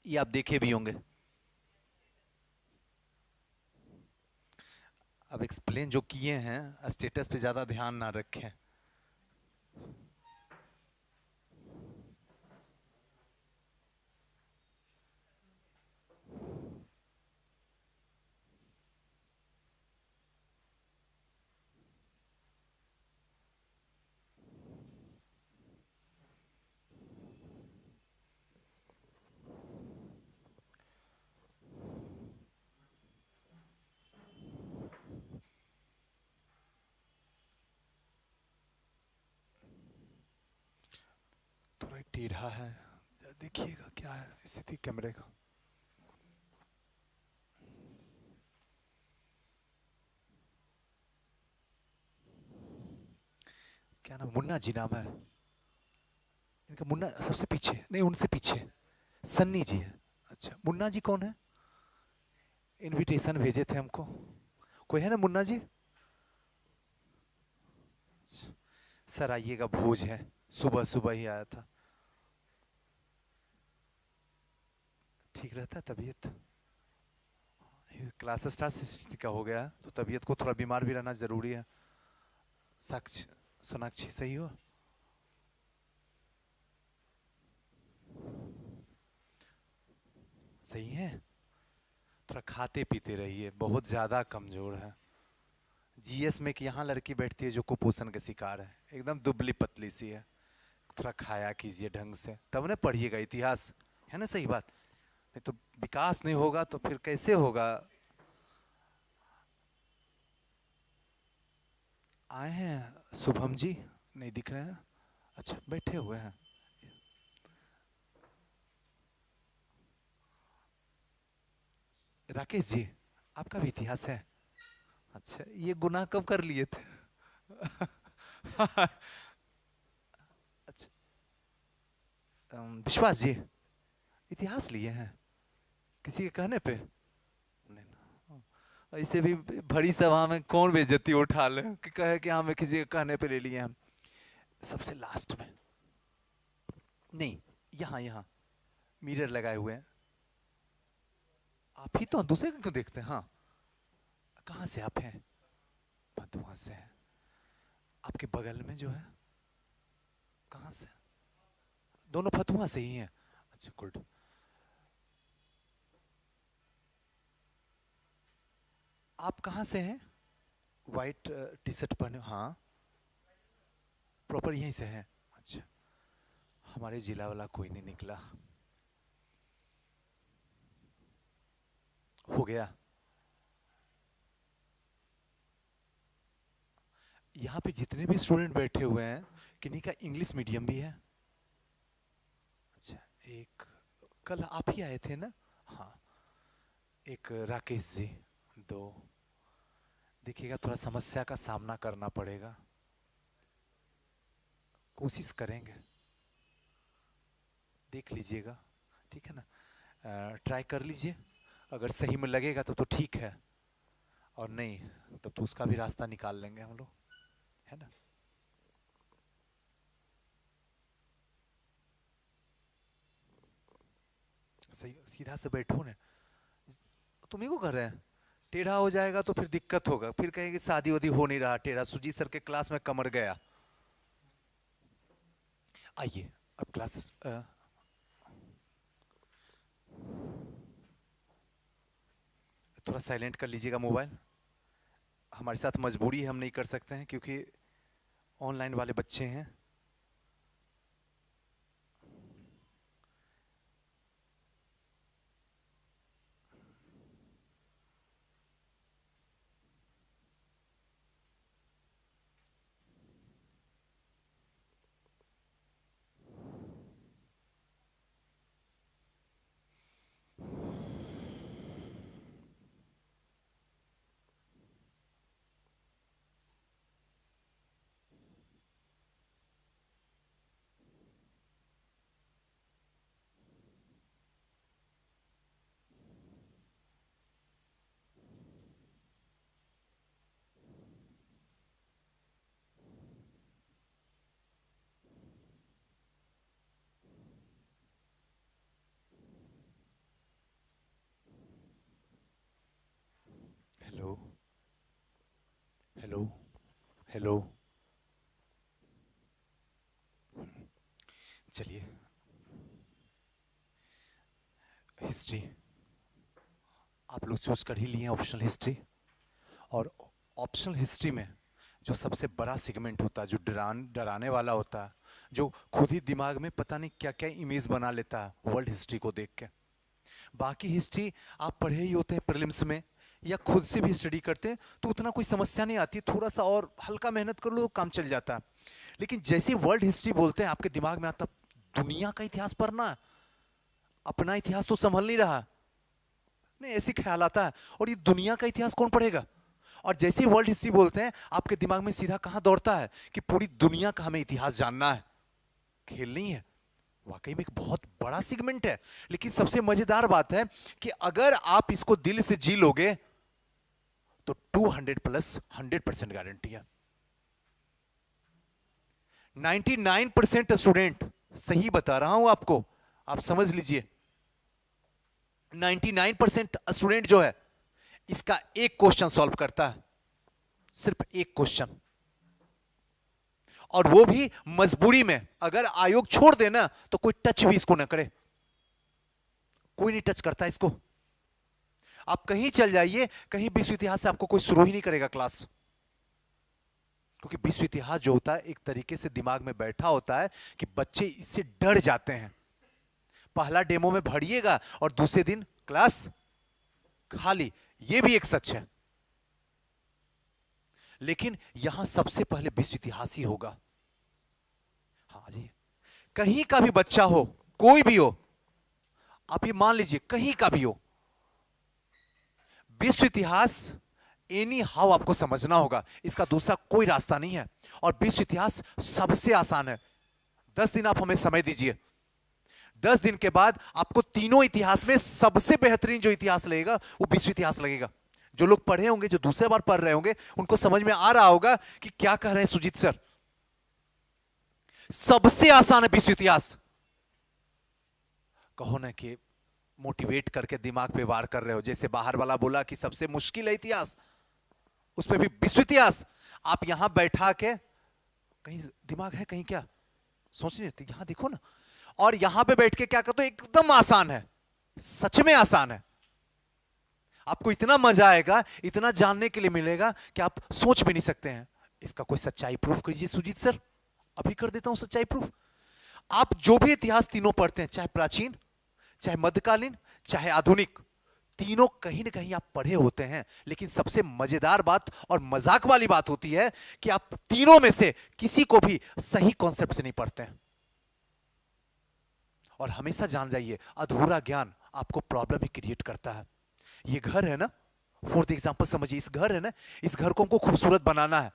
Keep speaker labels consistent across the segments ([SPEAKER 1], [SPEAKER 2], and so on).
[SPEAKER 1] ये आप देखे भी होंगे। अब एक्सप्लेन जो किए हैं, स्टेटस पे ज्यादा ध्यान ना रखें। थोड़ा टेढ़ा है, देखिएगा क्या है स्थिति कैमरे का। क्या नाम, मुन्ना जी नाम है इनका। मुन्ना सबसे पीछे नहीं, उनसे पीछे सन्नी जी है। अच्छा, मुन्ना जी कौन है? इनविटेशन भेजे थे हमको, कोई है ना मुन्ना जी? सर आइएगा, भोज है, सुबह सुबह ही आया था। ठीक रहता है तबीयत? क्लास स्टार्ट का हो गया है, तो तबीयत को थोड़ा बीमार भी रहना जरूरी है। साक्षी, सोनाक्षी सही हो? सही है। थोड़ा खाते पीते रहिए, बहुत ज़्यादा कमज़ोर है। जीएस में कि यहाँ लड़की बैठती है जो कुपोषण के शिकार है, एकदम दुबली पतली सी है। थोड़ा खाया कीजिए ढंग से, तब ना पढ़िएगा इतिहास, है ना? सही बात। नहीं तो विकास नहीं होगा तो फिर कैसे होगा? आए हैं शुभम जी? नहीं दिख रहे हैं। अच्छा, बैठे हुए हैं। राकेश जी, आपका भी इतिहास है? अच्छा, ये गुनाह कब कर लिए थे? अच्छा, विश्वास जी, इतिहास लिए हैं किसी के कहने पे? नहीं ना। ऐसे भी भरी सभा में कौन बेइज्जती उठा ले कि कहे कि हमें किसी के कहने पे ले लिए हम। सबसे लास्ट में नहीं, यहाँ यहाँ मिरर लगाए हुए हैं। आप ही तो दूसरे को क्यों देखते हैं? हाँ, कहाँ से आप हैं? भदुआ से हैं। आपके बगल में जो है, कहाँ से? दोनों फतुहा से ही हैं। अच्छा, गुड। आप कहाँ से हैं? वाइट टी शर्ट पहने, हाँ। प्रॉपर यहीं से हैं? अच्छा, हमारे जिला वाला कोई नहीं निकला। हो गया। यहाँ पे जितने भी स्टूडेंट बैठे हुए हैं, किन्हीं का इंग्लिश मीडियम भी है? अच्छा, एक कल आप ही आए थे ना? हाँ, एक राकेश जी। दो, देखिएगा थोड़ा समस्या का सामना करना पड़ेगा, कोशिश करेंगे, देख लीजिएगा, ठीक है ना? ट्राई कर लीजिए, अगर सही में लगेगा तो ठीक है, और नहीं तब तो उसका भी रास्ता निकाल लेंगे हम लोग, है ना? सही, सीधा से बैठो ना। तुम ही को कर रहे हैं, टेढ़ा हो जाएगा तो फिर दिक्कत होगा, फिर कहेंगे शादी वादी हो नहीं रहा टेढ़ा, सुजीत सर के क्लास में कमर गया। आइए, अब क्लासेस थोड़ा साइलेंट कर लीजिएगा मोबाइल। हमारे साथ मजबूरी है, हम नहीं कर सकते हैं क्योंकि ऑनलाइन वाले बच्चे हैं। हेलो। चलिए, हिस्ट्री आप लोग चूज कर ही लिए ऑप्शनल हिस्ट्री। और ऑप्शनल हिस्ट्री में जो सबसे बड़ा सेगमेंट होता है, जो डराने वाला होता है, जो खुद ही दिमाग में पता नहीं क्या क्या इमेज बना लेता है वर्ल्ड हिस्ट्री को देख के। बाकी हिस्ट्री आप पढ़े ही होते हैं प्रीलिम्स में, या खुद से भी स्टडी करते हैं तो उतना कोई समस्या नहीं आती, थोड़ा सा और हल्का मेहनत कर लो तो काम चल जाता है। लेकिन जैसे वर्ल्ड हिस्ट्री बोलते हैं आपके दिमाग में आता दुनिया का इतिहास पढ़ना है, अपना इतिहास तो संभल नहीं रहा, नहीं ऐसे ख्याल आता है, और ये दुनिया का इतिहास कौन पढ़ेगा। और जैसे ही वर्ल्ड हिस्ट्री बोलते हैं आपके दिमाग में सीधा कहां दौड़ता है कि पूरी दुनिया का हमें इतिहास जानना है। खेल नहीं है, वाकई में एक बहुत बड़ा सेगमेंट है। लेकिन सबसे मजेदार बात है कि अगर आप इसको दिल से जी लोगे तो 200 प्लस 100% गारंटी है। 99% स्टूडेंट, सही बता रहा हूं आपको, आप समझ लीजिए, 99% स्टूडेंट जो है इसका एक क्वेश्चन सॉल्व करता है, सिर्फ एक क्वेश्चन, और वो भी मजबूरी में। अगर आयोग छोड़ देना तो कोई टच भी इसको ना करे, कोई नहीं टच करता इसको। आप कहीं चल जाइए, कहीं विश्व इतिहास से आपको कोई शुरू ही नहीं करेगा क्लास, क्योंकि विश्व इतिहास जो होता है एक तरीके से दिमाग में बैठा होता है कि बच्चे इससे डर जाते हैं। पहला डेमो में भरिएगा और दूसरे दिन क्लास खाली, ये भी एक सच है। लेकिन यहां सबसे पहले विश्व इतिहास ही होगा। हाँ जी, कहीं का भी बच्चा हो, कोई भी हो, आप ये मान लीजिए कहीं का भी हो, विश्व इतिहास एनी हाउ आपको समझना होगा, इसका दूसरा कोई रास्ता नहीं है। और विश्व इतिहास सबसे आसान है। 10 दिन आप हमें समय दीजिए, 10 दिन के बाद आपको तीनों इतिहास में सबसे बेहतरीन जो इतिहास लगेगा वो विश्व इतिहास लगेगा। जो लोग पढ़े होंगे, जो दूसरे बार पढ़ रहे होंगे, उनको समझ में आ रहा होगा कि क्या कह रहे हैं सुजीत सर। सबसे आसान है विश्व इतिहास। कहो ना कि मोटिवेट करके दिमाग पे वार कर रहे हो, जैसे बाहर वाला बोला कि सबसे मुश्किल है इतिहास, उसमें भी विश्व इतिहास। आप यहां बैठा के, कहीं दिमाग है कहीं क्या सोच नहीं रही, यहां देखो ना, और यहां पे बैठ के क्या करते हो, एकदम आसान है, सच में आसान है। आपको इतना मजा आएगा, इतना जानने के लिए मिलेगा कि आप सोच भी नहीं सकते हैं। इसका कोई सच्चाई प्रूफ कीजिए सुजीत सर। अभी कर देता हूं सच्चाई प्रूफ। आप जो भी इतिहास तीनों पढ़ते हैं, चाहे प्राचीन, चाहे मध्यकालीन, चाहे आधुनिक, तीनों कहीं ना कहीं आप पढ़े होते हैं। लेकिन सबसे मजेदार बात और मजाक वाली बात होती है कि आप तीनों में से किसी को भी सही कॉन्सेप्ट से नहीं पढ़ते हैं। और हमेशा जान जाइए, अधूरा ज्ञान आपको प्रॉब्लम ही क्रिएट करता है। ये घर है ना, फॉर द एग्जांपल समझिए, इस घर है ना, इस घर को हमको खूबसूरत बनाना है,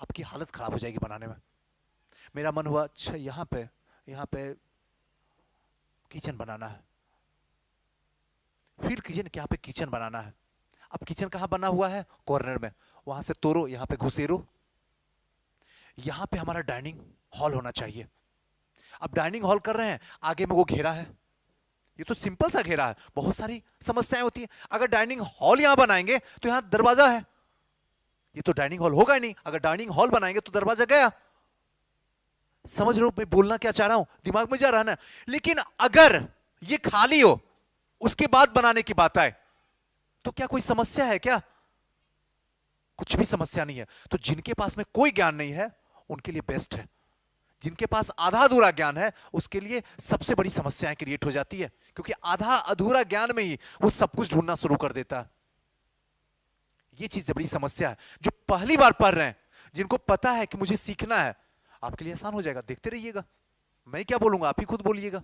[SPEAKER 1] आपकी हालत खराब हो जाएगी बनाने में। मेरा मन हुआ अच्छा यहां पे किचन बनाना है, फिर किचन यहाँ पे किचन बनाना है। अब किचन कहां बना हुआ है, कॉर्नर में, वहां से तोड़ो, यहां पे घुसेरो, यहां पे हमारा डाइनिंग हॉल होना चाहिए। अब डाइनिंग हॉल कर रहे हैं, आगे में वो घेरा है, ये तो सिंपल सा घेरा है, बहुत सारी समस्याएं होती है। अगर डाइनिंग हॉल यहां बनाएंगे तो यहां दरवाजा है, ये तो डाइनिंग हॉल होगा ही नहीं। अगर डाइनिंग हॉल बनाएंगे तो दरवाजा गया। समझ रहे हो मैं बोलना क्या चाह रहा हूं, दिमाग में जा रहा है ना। लेकिन अगर ये खाली हो, उसके बाद बनाने की बात आए, तो क्या कोई समस्या है क्या? कुछ भी समस्या नहीं है। तो जिनके पास में कोई ज्ञान नहीं है उनके लिए बेस्ट है, जिनके पास आधा अधूरा ज्ञान है उसके लिए सबसे बड़ी समस्याएं क्रिएट हो जाती है, क्योंकि आधा अधूरा ज्ञान में ही वो सब कुछ ढूंढना शुरू कर देता है। ये चीज बड़ी समस्या है। जो पहली बार पढ़ रहे हैं, जिनको पता है कि मुझे सीखना है, आपके लिए आसान हो जाएगा, देखते रहिएगा, मैं क्या बोलूंगा आप ही खुद बोलिएगा।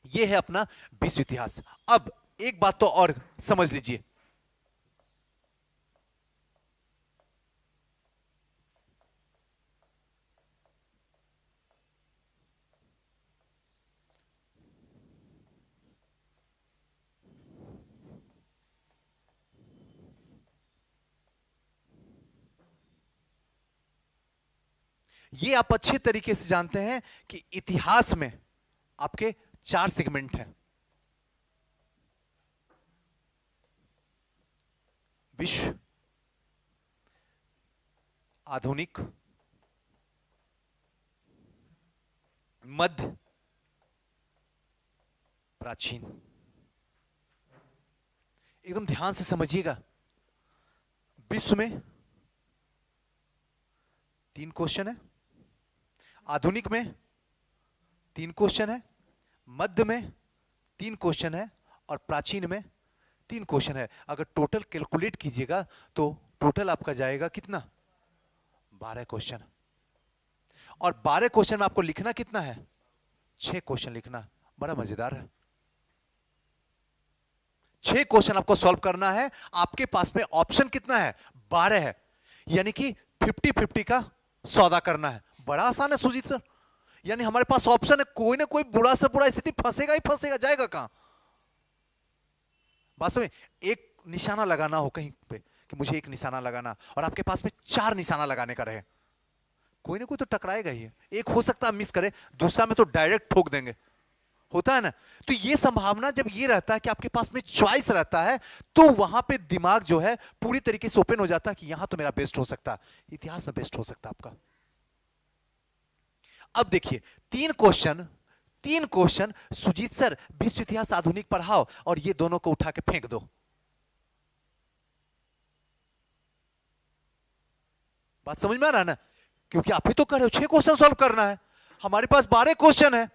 [SPEAKER 1] ये है अपना विश्व इतिहास। अब एक बात तो और समझ लीजिए, ये आप अच्छे तरीके से जानते हैं कि इतिहास में आपके 4 सेगमेंट हैं। विश्व, आधुनिक, मध्य, प्राचीन। एकदम ध्यान से समझिएगा, विश्व में 3 क्वेश्चन है, आधुनिक में 3 क्वेश्चन है, मध्य में 3 क्वेश्चन है और प्राचीन में 3 क्वेश्चन है। अगर टोटल कैलकुलेट कीजिएगा तो टोटल आपका जाएगा कितना, 12 क्वेश्चन। और 12 क्वेश्चन में आपको लिखना कितना है, 6 क्वेश्चन लिखना। बड़ा मजेदार है। 6 क्वेश्चन आपको सॉल्व करना है। आपके पास में ऑप्शन कितना है, 12 है, यानी कि 50-50 का सौदा करना है। बड़ा आसान है सुजीत सर, यानी हमारे पास ऑप्शन है, कोई ना कोई बुरा से बुरा स्थिति फंसेगा ही फंसेगा, जाएगा कहां। बात में एक निशाना लगाना हो कहीं पे कि मुझे एक निशाना लगाना, और आपके पास में 4 निशाना लगाने का रहे, कोई ना कोई तो टकराएगा ही। एक हो सकता है मिस करे, दूसरा में तो डायरेक्ट ठोक देंगे, होता है ना। तो ये संभावना जब ये रहता है कि आपके पास में चॉइस रहता है, तो वहां पे दिमाग जो है पूरी तरीके से ओपन हो जाता है कि यहां तो मेरा बेस्ट हो सकता है, इतिहास में बेस्ट हो सकता है आपका। अब देखिए 3 क्वेश्चन सुजीत सर विश्व इतिहास आधुनिक पढ़ाओ और ये दोनों को उठा के फेंक दो। बात समझ में आ रहा है ना, क्योंकि आप ही तो कर रहे हो, 6 क्वेश्चन सॉल्व करना है, हमारे पास 12 क्वेश्चन है।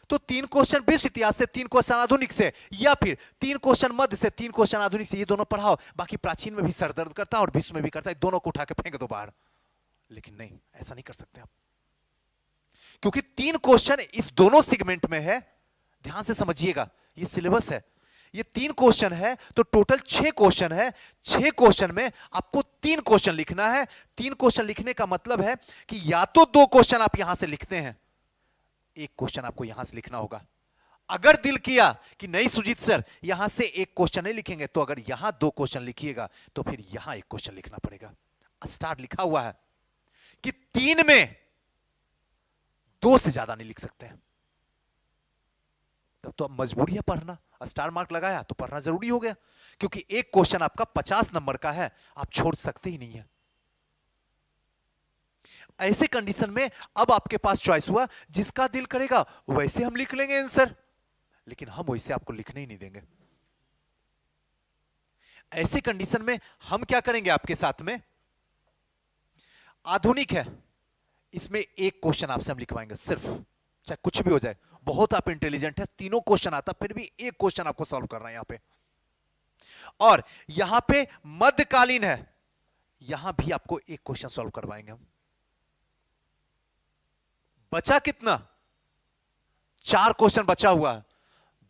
[SPEAKER 1] तो 3 क्वेश्चन विश्व इतिहास से, 3 क्वेश्चन आधुनिक से, या फिर 3 क्वेश्चन मध्य से, 3 क्वेश्चन आधुनिक से, ये दोनों पढ़ाओ। बाकी प्राचीन में भी सर दर्द करता है और विश्व में भी करता है, दोनों को उठा के फेंक दो बाहर। लेकिन नहीं, ऐसा नहीं कर सकते आप, क्योंकि 3 क्वेश्चन इस दोनों सेगमेंट में है। ध्यान से समझिएगा, ये सिलेबस है, ये 3 क्वेश्चन है, तो टोटल 6 क्वेश्चन है। 6 क्वेश्चन में आपको 3 क्वेश्चन लिखना है। 3 क्वेश्चन लिखने का मतलब है कि या तो 2 क्वेश्चन आप यहां से लिखते हैं, 1 क्वेश्चन आपको यहां से लिखना होगा। अगर दिल किया कि नहीं सुजीत सर यहां से 1 क्वेश्चन नहीं लिखेंगे, तो अगर यहां 2 क्वेश्चन लिखिएगा तो फिर यहां 1 क्वेश्चन लिखना पड़ेगा। स्टार्ट लिखा हुआ है कि 3 में 2 से ज्यादा नहीं लिख सकते हैं, तब तो अब मजबूरी है पढ़ना। स्टार मार्क लगाया तो पढ़ना जरूरी हो गया, क्योंकि 1 क्वेश्चन आपका 50 नंबर का है, आप छोड़ सकते ही नहीं है। ऐसे कंडीशन में अब आपके पास चॉइस हुआ, जिसका दिल करेगा वैसे हम लिख लेंगे आंसर, लेकिन हम वैसे आपको लिखने ही नहीं देंगे। ऐसे कंडीशन में हम क्या करेंगे आपके साथ में, आधुनिक है, इसमें 1 क्वेश्चन आपसे हम लिखवाएंगे सिर्फ, चाहे कुछ भी हो जाए। बहुत आप इंटेलिजेंट है, तीनों क्वेश्चन आता, फिर भी 1 क्वेश्चन आपको सॉल्व करना है यहां पे। और यहां पे मध्यकालीन है, यहां भी आपको 1 क्वेश्चन सॉल्व करवाएंगे हम। बचा कितना, 4 क्वेश्चन बचा हुआ है।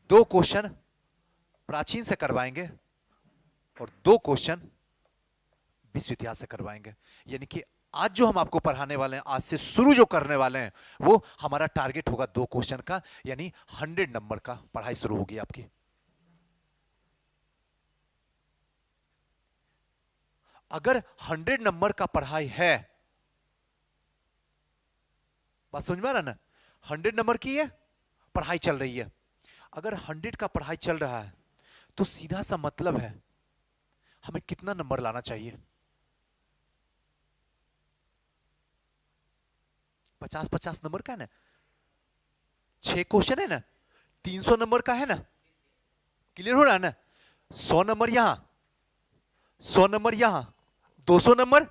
[SPEAKER 1] 2 क्वेश्चन प्राचीन से करवाएंगे और 2 क्वेश्चन विश्व इतिहास से करवाएंगे। यानी कि आज जो हम आपको पढ़ाने वाले हैं, आज से शुरू जो करने वाले हैं, वो हमारा टारगेट होगा 2 क्वेश्चन का, यानी 100 नंबर का पढ़ाई शुरू होगी आपकी। अगर 100 नंबर का पढ़ाई है, बात समझ में आ रहा ना, 100 नंबर की है पढ़ाई चल रही है। अगर 100 का पढ़ाई चल रहा है तो सीधा सा मतलब है हमें कितना नंबर लाना चाहिए, 50-50 नंबर का है ना, 6 क्वेश्चन है ना, 300 नंबर का है ना, क्लियर हो रहा है ना। 100 नंबर यहां, 100 नंबर यहां, 200 नंबर,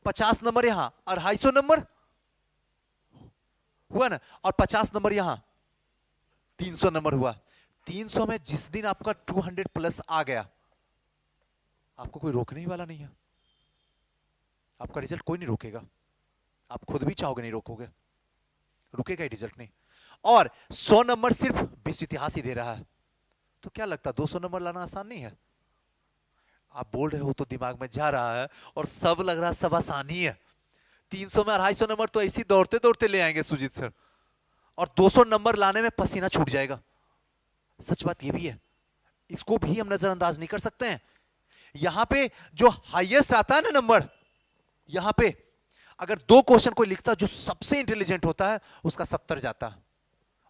[SPEAKER 1] 50 नंबर यहां, 250 नंबर हुआ ना, और 50 नंबर यहां, 300 नंबर हुआ। 300 में जिस दिन आपका 200 प्लस आ गया, आपको कोई रोकने वाला नहीं है, आपका रिजल्ट कोई नहीं रोकेगा, आप खुद भी चाहोगे नहीं रोकोगे, रुकेगा ही रिजल्ट नहीं। और 100 नंबर सिर्फ विश्व इतिहास ही दे रहा है, तो क्या लगता 200 नंबर लाना आसान नहीं है। आप बोल रहे हो तो दिमाग में जा रहा है, और सब लग रहा है सब आसान ही है। 300 में 250 नंबर तो ऐसे दौड़ते दौड़ते ले आएंगे सुजीत सर, और 200 नंबर लाने में पसीना छूट जाएगा। सच बात यह भी है, इसको भी हम नजरअंदाज नहीं कर सकते हैं। यहां पे जो हाईएस्ट आता है ना नंबर, यहां पे अगर 2 क्वेश्चन कोई लिखता जो सबसे इंटेलिजेंट होता है, उसका 70 जाता,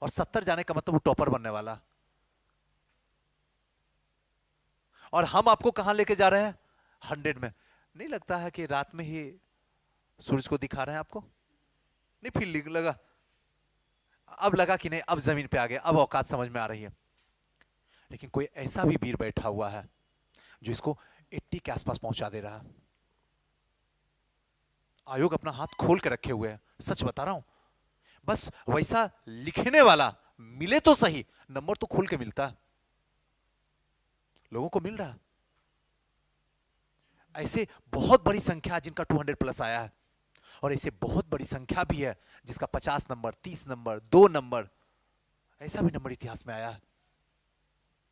[SPEAKER 1] और 70 जाने का मतलब वो टॉपर बनने वाला। और हम आपको कहां लेके जा रहे हैं, 100 में। नहीं लगता है कि रात में ही सूरज को दिखा रहे हैं आपको, नहीं फील लगा? अब लगा कि नहीं, अब जमीन पे आ गए, अब औकात समझ में आ रही है। लेकिन कोई ऐसा भी वीर बैठा हुआ है जो इसको 80 के आसपास पहुंचा दे रहा है। आयोग अपना हाथ खोल के रखे हुए है, सच बता रहा हूं। बस वैसा लिखने वाला मिले तो सही, नंबर तो खोल के मिलता है, लोगों को मिल रहा। ऐसे बहुत बड़ी संख्या जिनका 200 प्लस आया है, और ऐसे बहुत बड़ी संख्या भी है जिसका 50 नंबर, 30 नंबर, 2 नंबर, ऐसा भी नंबर इतिहास में आया है।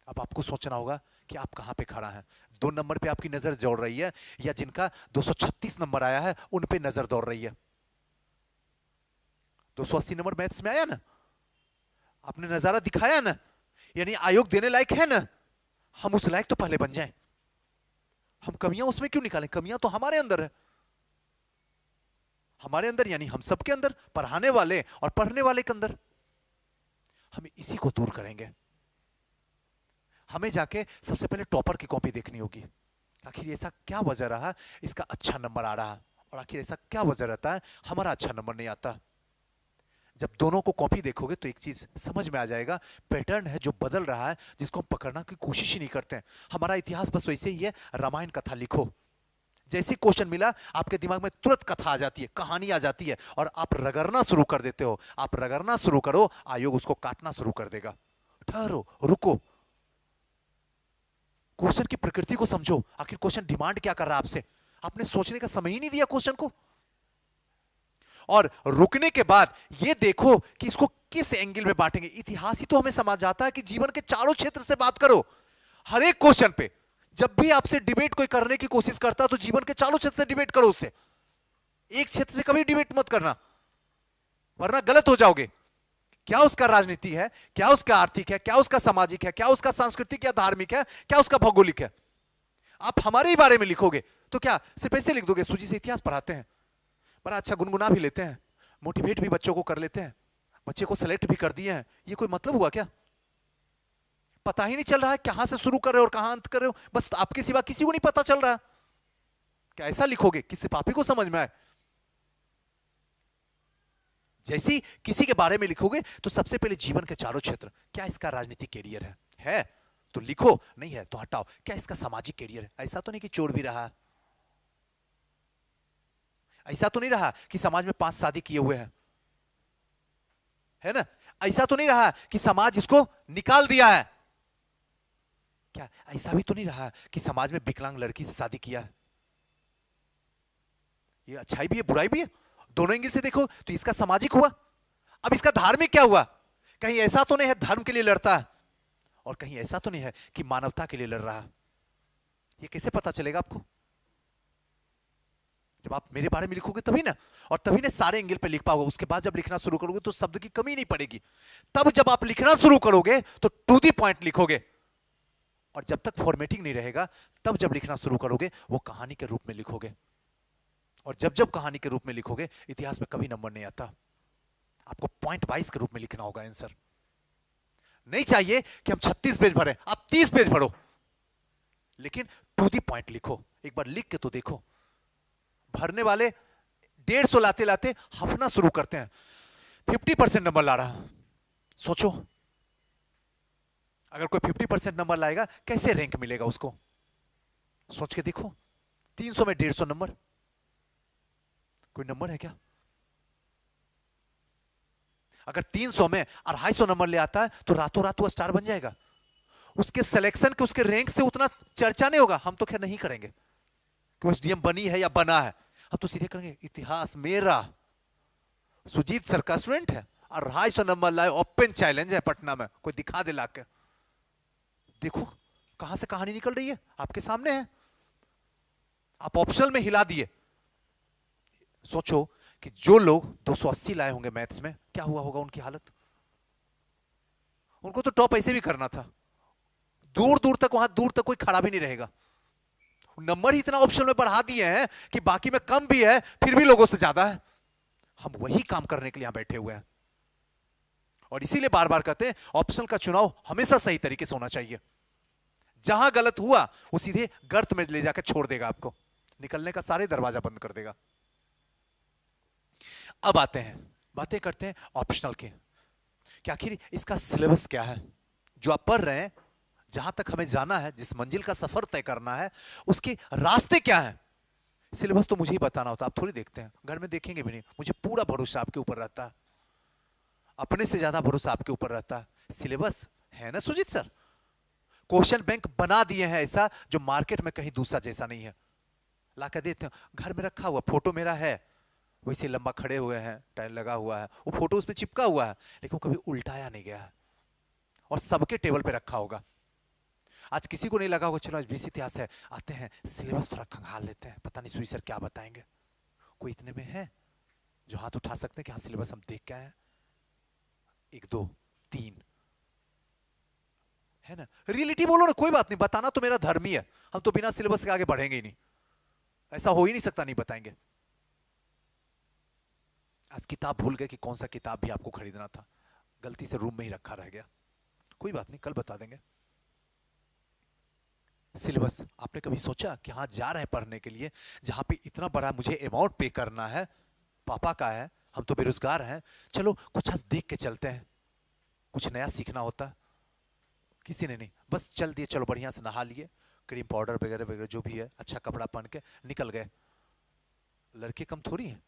[SPEAKER 1] अब आपको सोचना होगा कि आप कहां पे खड़ा हैं। 2 नंबर पे आपकी नजर दौड़ रही है, या जिनका 236 नंबर आया है उन पे नजर दौड़ रही है? 280 नंबर मैथ्स में आया ना, आपने नजारा दिखाया ना, यानी आयोग देने लायक है ना। हम उस लायक तो पहले बन जाएं। हम कमियां उसमें क्यों निकालें? कमियां तो हमारे अंदर है, हमारे अंदर यानी हम सबके अंदर, पढ़ाने वाले और पढ़ने वाले के अंदर। हम इसी को दूर करेंगे। हमें जाके सबसे पहले टॉपर की कॉपी देखनी होगी, आखिर ऐसा क्या वजह रहा इसका अच्छा नंबर आ रहा, और आखिर ऐसा क्या वजह रहता है हमारा अच्छा नंबर नहीं आता। जब दोनों को कॉपी देखोगे तो एक चीज समझ में आ जाएगा, पैटर्न है जो बदल रहा है, जिसको हम पकड़ना की कोशिश ही नहीं करते हैं। हमारा इतिहास बस वैसे ही है, रामायण कथा लिखो, जैसे क्वेश्चन मिला आपके दिमाग में तुरंत कथा आ जाती है, कहानी आ जाती है, और आप रगड़ना शुरू कर देते हो। आप रगड़ना शुरू करो, आयोग उसको काटना शुरू कर देगा। ठहरो, रुको, क्वेश्चन की प्रकृति को समझो। आखिर क्वेश्चन डिमांड क्या कर रहा है आपसे? आपने सोचने का समय ही नहीं दिया क्वेश्चन को। और रुकने के बाद ये देखो कि इसको किस एंगल में बांटेंगे। इतिहास ही तो हमें समझ आता है कि जीवन के चारों क्षेत्र से बात करो। हर एक क्वेश्चन पे जब भी आपसे डिबेट कोई करने की कोशिश करता है तो जीवन के चारों क्षेत्र से डिबेट करो उससे, एक क्षेत्र से कभी डिबेट मत करना, वरना गलत हो जाओगे। क्या उसका राजनीति है, क्या उसका आर्थिक है, क्या उसका सामाजिक है, क्या उसका सांस्कृतिक या धार्मिक है, क्या उसका भौगोलिक है। आप हमारे ही बारे में लिखोगे तो क्या सिर्फ ऐसे लिख दोगे? सूजी से इतिहास पढ़ाते हैं, बड़ा अच्छा गुनगुना भी लेते हैं, मोटिवेट भी बच्चों को कर लेते हैं, बच्चे को सेलेक्ट भी कर दिए हैं, ये कोई मतलब हुआ क्या? पता ही नहीं चल रहा है कहां से शुरू कर रहे हो और कहां अंत कर रहे हो, बस आपके सिवा किसी को नहीं पता चल रहा है। क्या ऐसा लिखोगे कि सिर्फ आप ही को समझ में आए? जैसे ही किसी के बारे में लिखोगे तो सबसे पहले जीवन के चारों क्षेत्र, क्या इसका राजनीतिक कैरियर है तो लिखो, नहीं है तो हटाओ। क्या इसका सामाजिक कैरियर है? ऐसा तो नहीं कि चोर भी रहा, ऐसा तो नहीं रहा कि समाज में 5 शादी किए हुए हैं, है ना? ऐसा तो नहीं रहा कि समाज इसको निकाल दिया है। क्या ऐसा भी तो नहीं रहा कि समाज में विकलांग लड़की से शादी किया है? ये अच्छाई भी है, बुराई भी है, दोनों एंगल से देखो तो इसका सामाजिक हुआ। अब इसका धार्मिक क्या हुआ? कहीं ऐसा तो नहीं है धर्म के लिए लड़ता है, और कहीं ऐसा तो नहीं है कि मानवता के लिए लड़ रहा है। ये कैसे पता चलेगा आपको? जब आप मेरे बारे में लिखोगे तभी ना, और तभी ना सारे एंगल पे लिख पाओगे। उसके बाद जब लिखना शुरू करोगे तो शब्द की कमी नहीं पड़ेगी। तब जब आप लिखना शुरू करोगे तो टू दी पॉइंट लिखोगे, और जब तक फॉर्मेटिंग नहीं रहेगा तब जब लिखना शुरू करोगे वो कहानी के रूप में लिखोगे। और जब जब कहानी के रूप में लिखोगे इतिहास में कभी नंबर नहीं आता। आपको पॉइंट वाइज के रूप में लिखना होगा आंसर। नहीं चाहिए कि हम 36 पेज भरें, आप 30 पेज भरो, लेकिन टू दी पॉइंट लिखो। एक बार लिख के तो देखो। भरने वाले 150 लाते लाते हफना शुरू करते हैं, 50% नंबर ला रहा। सोचो अगर कोई 50% नंबर लाएगा कैसे रैंक मिलेगा उसको? सोच के देखो। 300 में 150 नंबर कोई नंबर है क्या? अगर 300 में 250 नंबर ले आता है तो रातों रात वो स्टार बन जाएगा। उसके सिलेक्शन के, उसके रैंक से उतना चर्चा नहीं होगा। हम तो खैर नहीं करेंगे कि एसडीएम बनी है या बना है, हम तो सीधे करेंगे इतिहास मेरा सुजीत सर का स्टूडेंट है और 250 नंबर लाए, ओपन चैलेंज है पटना में, कोई दिखा दे लाके। देखो कहां से कहानी निकल रही है, आपके सामने है। आप ऑप्शनल में हिला दिए। सोचो कि जो लोग 280 लाए होंगे मैथ्स में, क्या हुआ होगा उनकी हालत? उनको तो टॉप ऐसे भी करना था, दूर दूर तक, वहां दूर तक कोई खड़ा भी नहीं रहेगा। नंबर ही इतना ऑप्शन में बढ़ा दिए हैं कि बाकी में कम भी है फिर भी लोगों से ज्यादा है। हम वही काम करने के लिए यहां बैठे हुए हैं, और इसीलिए बार बार कहते हैं ऑप्शन का चुनाव हमेशा सही तरीके से होना चाहिए। जहां गलत हुआ वो सीधे गर्त में ले जाकर छोड़ देगा, आपको निकलने का सारे दरवाजा बंद कर देगा। अब आते हैं, बातें करते हैं ऑप्शनल की, कि आखिर इसका सिलेबस क्या है जो आप पढ़ रहे हैं, जहां तक हमें जाना है, जिस मंजिल का सफर तय करना है, उसके रास्ते क्या हैं। सिलेबस तो मुझे ही बताना होता, आप थोड़ी देखते हैं, घर में देखेंगे भी नहीं। मुझे पूरा भरोसा आपके ऊपर रहता है, अपने से ज्यादा भरोसा आपके ऊपर रहता है। सिलेबस है ना सुजीत सर, क्वेश्चन बैंक बना दिए हैं ऐसा जो मार्केट में कहीं दूसरा जैसा नहीं है, ला कर देते हैं। घर में रखा हुआ फोटो मेरा है, वैसे लंबा खड़े हुए हैं, टाइल लगा हुआ है, वो फोटो उसमें चिपका हुआ है, लेकिन वो कभी उल्टाया नहीं गया है, और सबके टेबल पे रखा होगा। आज किसी को नहीं लगा होगा चलो आज विश्व इतिहास है, आते हैं सिलेबस थोड़ा खंगाल लेते हैं, पता नहीं सुई सर क्या बताएंगे। कोई इतने में है जो हाथ उठा सकते हैं कि हाँ सिलेबस हम देख के आए हैं? 1 2 3 है ना। रियलिटी बोलो ना, कोई बात नहीं, बताना तो मेरा धर्म ही है, हम तो बिना सिलेबस के आगे बढ़ेंगे ही नहीं, ऐसा हो ही नहीं सकता नहीं बताएंगे। आज किताब भूल गए कि कौन सा किताब भी आपको खरीदना था, गलती से रूम में ही रखा रह गया, कोई बात नहीं, कल बता देंगे। सिलेबस आपने कभी सोचा कि हाँ जा रहे हैं पढ़ने के लिए, जहां पे इतना बड़ा मुझे अमाउंट पे करना है, पापा का है, हम तो बेरोजगार हैं, चलो कुछ आज देख के चलते हैं, कुछ नया सीखना होता। किसी ने नहीं, बस चल दिए, चलो बढ़िया से नहा लिए, क्रीम पाउडर वगैरह वगैरह जो भी है, अच्छा कपड़ा पहन के निकल गए। लड़के कम थोड़ी हैं,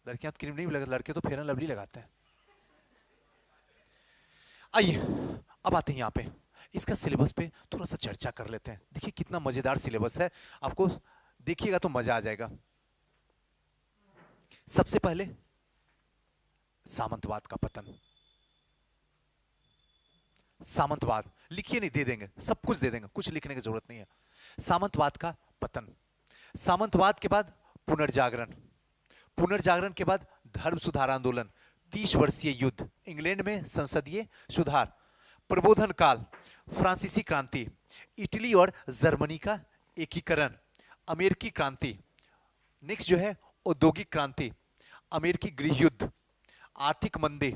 [SPEAKER 1] लड़कियां तो क्रीम नहीं लगा, लड़के तो फेयर एंड लवली लगाते हैं। आइए अब आते हैं यहाँ पे, इसका सिलेबस पे थोड़ा सा चर्चा कर लेते हैं। देखिए कितना मजेदार सिलेबस है, आपको देखिएगा तो मजा आ जाएगा। सबसे पहले सामंतवाद का पतन। सामंतवाद लिखिए नहीं, दे देंगे, सब कुछ दे देंगे, कुछ लिखने की जरूरत नहीं है। सामंतवाद का पतन, सामंतवाद के बाद पुनर्जागरण, पुनर्जागरण के बाद धर्म सुधार आंदोलन, 30 वर्षीय युद्ध, इंग्लैंड में संसदीय सुधार, प्रबोधन काल, फ्रांसीसी क्रांति, इटली और जर्मनी का एकीकरण, अमेरिकी क्रांति, नेक्स्ट जो है औद्योगिक क्रांति, अमेरिकी गृह युद्ध, आर्थिक मंदी,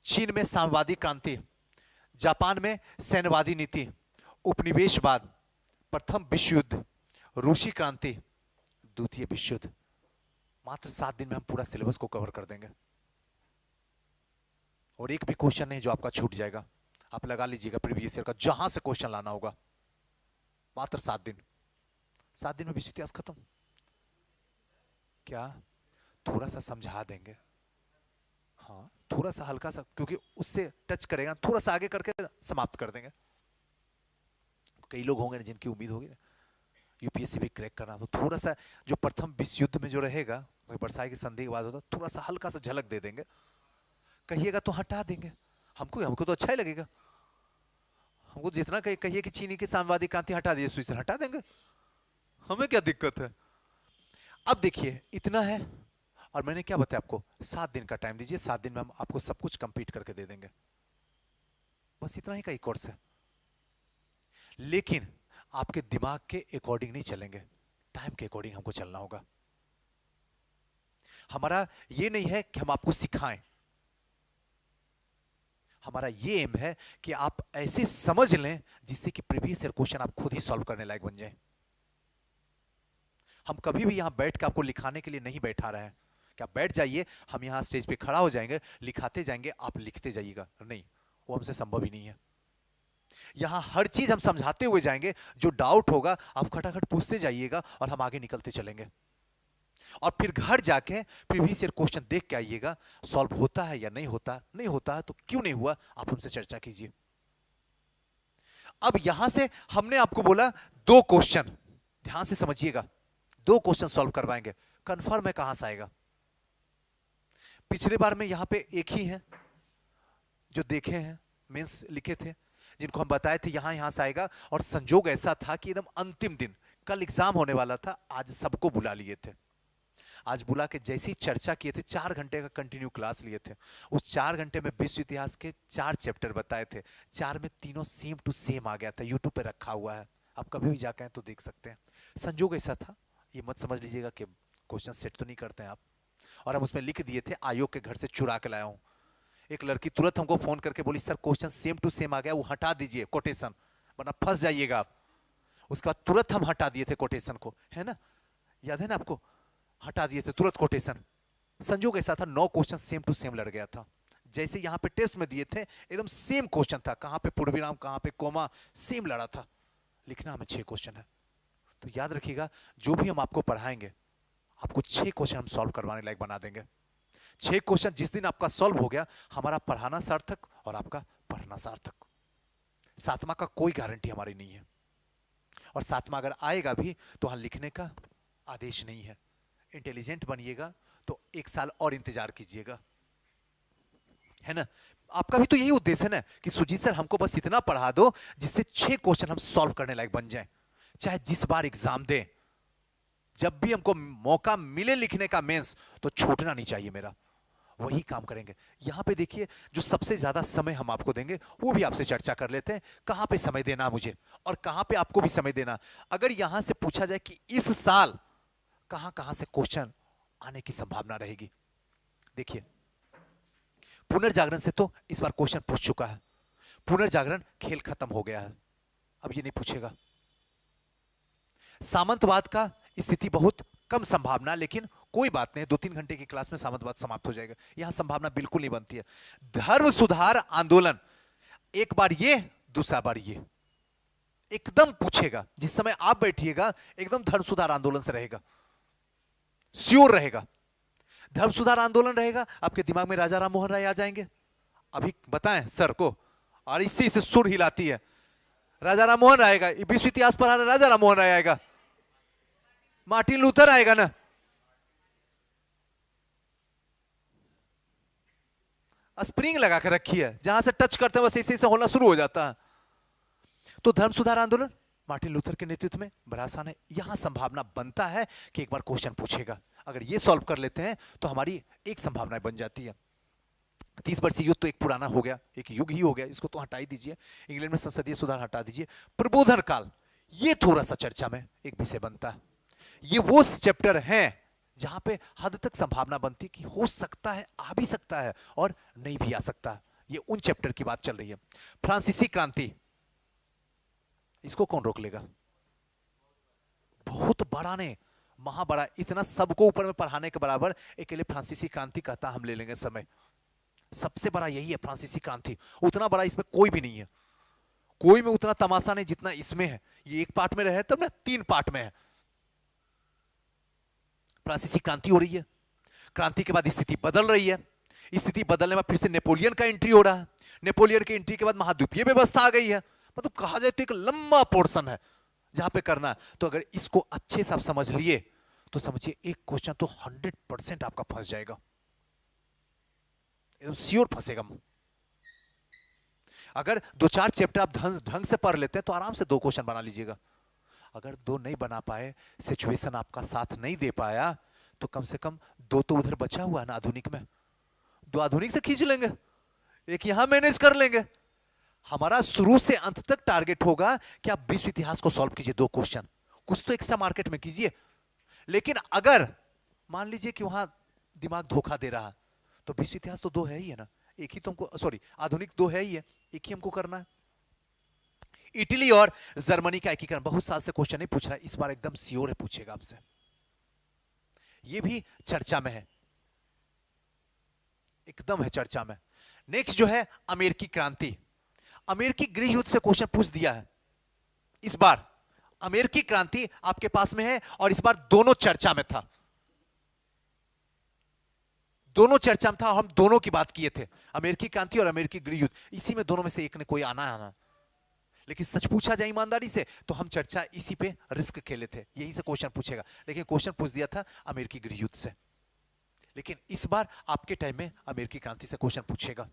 [SPEAKER 1] चीन में साम्यवादी क्रांति, जापान में सैन्यवादी नीति, उपनिवेशवाद, प्रथम विश्व युद्ध, रूसी क्रांति, द्वितीय विश्व युद्ध। मात्र 7 दिन में हम पूरा सिलेबस को कवर कर देंगे, और एक भी क्वेश्चन नहीं जो आपका छूट जाएगा। आप लगा लीजिएगा प्रीवियस ईयर का जहां से क्वेश्चन लाना होगा, मात्र 7 दिन, 7 दिन में विश्व इतिहास खत्म। क्या थोड़ा सा समझा देंगे, हाँ थोड़ा सा हल्का सा, क्योंकि उससे टच करेगा, थोड़ा सा आगे करके समाप्त कर देंगे। कई लोग होंगे जिनकी उम्मीद होगी ना यूपीएससी भी क्रैक करना, तो थोड़ा सा जो प्रथम विश्व युद्ध में जो रहेगा, वर्साई की संधि के बाद होता, थोड़ा सा हल्का सा झलक दे देंगे, कहिएगा तो हटा देंगे, हमको हमको तो अच्छा ही लगेगा। हमको जितना कहिए कि चीनी की साम्यवादी क्रांति हटा दिए, सुई से हटा देंगे, हमें क्या दिक्कत है। अब देखिए इतना है, और मैंने क्या बताया आपको, 7 दिन का टाइम दीजिए, 7 दिन में हम आपको सब कुछ कंप्लीट करके दे देंगे, बस इतना ही का एक कोर्स है। लेकिन आपके दिमाग के अकॉर्डिंग नहीं चलेंगे, टाइम के अकॉर्डिंग हमको चलना होगा। हमारा ये नहीं है कि हम आपको सिखाएं, हमारा ये एम है कि आप ऐसे समझ लें जिससे कि प्रीवियस ईयर क्वेश्चन आप खुद ही सॉल्व करने लायक बन जाएं। हम कभी भी यहां बैठ के आपको लिखाने के लिए नहीं बैठा रहे हैं कि आप बैठ जाइए, हम यहां स्टेज पे खड़ा हो जाएंगे, लिखाते जाएंगे, आप लिखते जाइएगा, नहीं, वो हमसे संभव ही नहीं है। यहां हर चीज हम समझाते हुए जाएंगे, जो डाउट होगा आप खटाखट पूछते जाइएगा, और हम आगे निकलते चलेंगे। और फिर घर जाके प्रीवियस ईयर क्वेश्चन देख के आइएगा, सॉल्व होता है या नहीं होता, नहीं होता है तो क्यों नहीं हुआ, आप हमसे चर्चा कीजिए। अब यहां से हमने आपको बोला 2 क्वेश्चन, ध्यान से समझिएगा, 2 क्वेश्चन सॉल्व करवाएंगे, कंफर्म है कहां से आएगा। पिछले बार में यहां पे एक ही है जो देखे हैं, मींस लिखे थे, जिनको हम बताए थे यहां यहां से आएगा, और संजोग ऐसा था कि एकदम अंतिम दिन, कल एग्जाम होने वाला था, आज सबको बुला लिए थे। आज बुला के जैसी चर्चा किए थे, 4 घंटे का कंटिन्यू क्लास लिए थे, उस 4 घंटे में विश्व इतिहास के 4 चैप्टर बताए थे, 4 में तीनों सेम टू सेम आ गया था, यूट्यूब पे रखा हुआ है, आप कभी भी जाके हैं तो देख सकते हैं। संजोग ऐसा था, ये मत समझ लीजिएगा कि क्वेश्चन सेट तो नहीं करते हैं आप, और हम उसमें लिख दिए थे आयोग के घर से चुरा के लाया हूं। एक लड़की तुरंत हमको फोन करके बोली sir question same to same आ गया, वो हटा दीजिए कोटेशन, वरना फंस जाइएगा आप। उसके बाद तुरंत हम हटा दिए थे कोटेशन को, है ना, याद है ना आपको, हटा दिए थे तुरंत कोटेशन। संजोग ऐसा था 9 क्वेश्चन सेम टू सेम लड़ गया था। जैसे यहां पे टेस्ट में दिए थे एकदम सेम क्वेश्चन था, कहां पे पूर्णविराम कहां पे कोमा, सेम लड़ा था। लिखना हमें 6 क्वेश्चन है। तो याद रखिएगा, जो भी हम आपको पढ़ाएंगे आपको 6 क्वेश्चन हम सॉल्व करवाने लायक बना देंगे। 6 क्वेश्चन जिस दिन आपका सॉल्व हो गया, हमारा पढ़ाना सार्थक और आपका पढ़ना सार्थक। 7वां का कोई गारंटी हमारी नहीं है, और 7वां अगर आएगा भी तो वहां लिखने का आदेश नहीं है। इंटेलिजेंट बनिएगा तो 1 साल और इंतजार कीजिएगा, है ना। आपका भी तो यही उद्देश्य है ना कि सुजीत सर हमको बस इतना पढ़ा दो जिससे 6 क्वेश्चन हम सॉल्व करने लायक बन जाएं। चाहे जिस बार एग्जाम दें, जब भी हमको मौका मिले लिखने का मेंस, तो छूटना नहीं चाहिए मेरा। वही काम करेंगे। यहां पे देखिए, जो सबसे ज्यादा समय हम आपको देंगे वो भी आपसे चर्चा कर लेते हैं। कहां पे समय देना मुझे और कहां पे आपको भी समय देना। अगर यहां से पूछा जाए कि इस साल कहां कहां से क्वेश्चन आने की संभावना रहेगी, देखिए पुनर्जागरण से तो इस बार क्वेश्चन पूछ चुका है। पुनर्जागरण खेल खत्म हो गया है, अब ये नहीं पूछेगा। सामंतवाद का स्थिति बहुत कम संभावना, लेकिन कोई बात नहीं, 2-3 घंटे की क्लास में सामंतवाद समाप्त हो जाएगा। यहां संभावना बिल्कुल नहीं बनती है। धर्म सुधार आंदोलन, एक बार ये दूसरा बार ये एकदम पूछेगा। जिस समय आप बैठिएगा एकदम धर्म सुधार आंदोलन से रहेगा, श्योर रहेगा। धर्म सुधार आंदोलन रहेगा, आपके दिमाग में राजा राम मोहन राय आ जाएंगे। अभी बताएं सर को, और इसी से सुर हिलाती है। राजा राम मोहन आएगा, विश्व इतिहास पढ़ा रहा राजा राम मोहन राय आएगा, मार्टिन लूथर आएगा ना। स्प्रिंग लगा के रखी है, जहां से टच करते हैं बस इसी से होना शुरू हो जाता है। तो धर्म सुधार आंदोलन मार्टिन लूथर के नेतृत्व में बड़ा आसान है। यहां संभावना बनता है कि एक बार क्वेश्चन पूछेगा। अगर ये सॉल्व कर लेते हैं तो हमारी एक संभावना बन जाती है। 30 वर्षीय युद्ध तो एक पुराना हो गया, एक युग ही हो गया, इसको तो हटा ही दीजिए। इंग्लैंड में संसदीय सुधार हटा दीजिए। प्रबोधन काल, ये थोड़ा सा चर्चा में एक विषय बनता है। ये वो चैप्टर हैं जहां पे हद तक संभावना बनती कि हो सकता है, आ भी सकता है और नहीं भी आ सकता। ये उन चैप्टर की बात चल रही है। फ्रांसीसी क्रांति, इसको कौन रोक लेगा? बहुत बड़ा ने, महाबड़ा, इतना सबको ऊपर में पढ़ाने के बराबर अकेले फ्रांसीसी क्रांति कहता हम ले लेंगे समय। सबसे बड़ा यही है फ्रांसीसी क्रांति, उतना बड़ा इसमें कोई भी नहीं है। कोई में उतना तमाशा नहीं जितना इसमें है। ये एक पार्ट में रहे तब ना 3 पार्ट में है। फ्रांसीसी क्रांति हो रही है, क्रांति के बाद स्थिति बदल रही है, स्थिति बदलने में फिर से नेपोलियन का एंट्री हो रहा है, नेपोलियन की एंट्री के बाद महाद्वीपीय व्यवस्था आ गई है। मतलब कहा जाए तो एक लंबा पोर्शन है जहां पे करना है। तो अगर इसको अच्छे से आप समझ लिए तो समझिए एक क्वेश्चन तो 100% आपका फंस जाएगा, एकदम श्योर फंसेगा। अगर 2-4 चैप्टर आप ढंग से पढ़ लेते हैं तो आराम से 2 क्वेश्चन बना लीजिएगा। अगर 2 नहीं बना पाए, सिचुएशन आपका साथ नहीं दे पाया, तो कम से कम 2 तो उधर बचा हुआ है ना आधुनिक में, 2 आधुनिक से खींच लेंगे, एक यहां मैनेज कर लेंगे। हमारा शुरू से अंत तक टारगेट होगा कि आप विश्व इतिहास को सॉल्व कीजिए 2 क्वेश्चन, कुछ तो एक्स्ट्रा मार्केट में कीजिए। लेकिन अगर मान लीजिए कि वहां दिमाग धोखा दे रहा, तो विश्व इतिहास तो 2 है ही है ना, एक ही तो हमको, सॉरी आधुनिक 2 है ही है, एक ही हमको करना है। इटली और जर्मनी का एकीकरण, बहुत साल से क्वेश्चन नहीं पूछ रहा है, इस बार एकदम श्योर है पूछेगा आपसे। ये भी चर्चा में है, एकदम है चर्चा में। नेक्स्ट जो है अमेरिकी क्रांति, अमेरिकी गृह युद्ध से क्वेश्चन पूछ दिया है इस बार। अमेरिकी क्रांति आपके पास में है और इस बार दोनों चर्चा में था, दोनों चर्चा में था। हम दोनों की बात किए थे, अमेरिकी क्रांति और अमेरिकी गृह युद्ध, इसी में दोनों में से एक ने कोई आना है ना। लेकिन सच पूछा जाए ईमानदारी से तो हम चर्चा इसी पे रिस्क खेले थे, यही से क्वेश्चन पूछेगा। लेकिन क्वेश्चन पूछ दिया था अमेरिकी गृह युद्ध से। लेकिन इस बार आपके टाइम में अमेरिकी क्रांति से क्वेश्चन पूछेगा।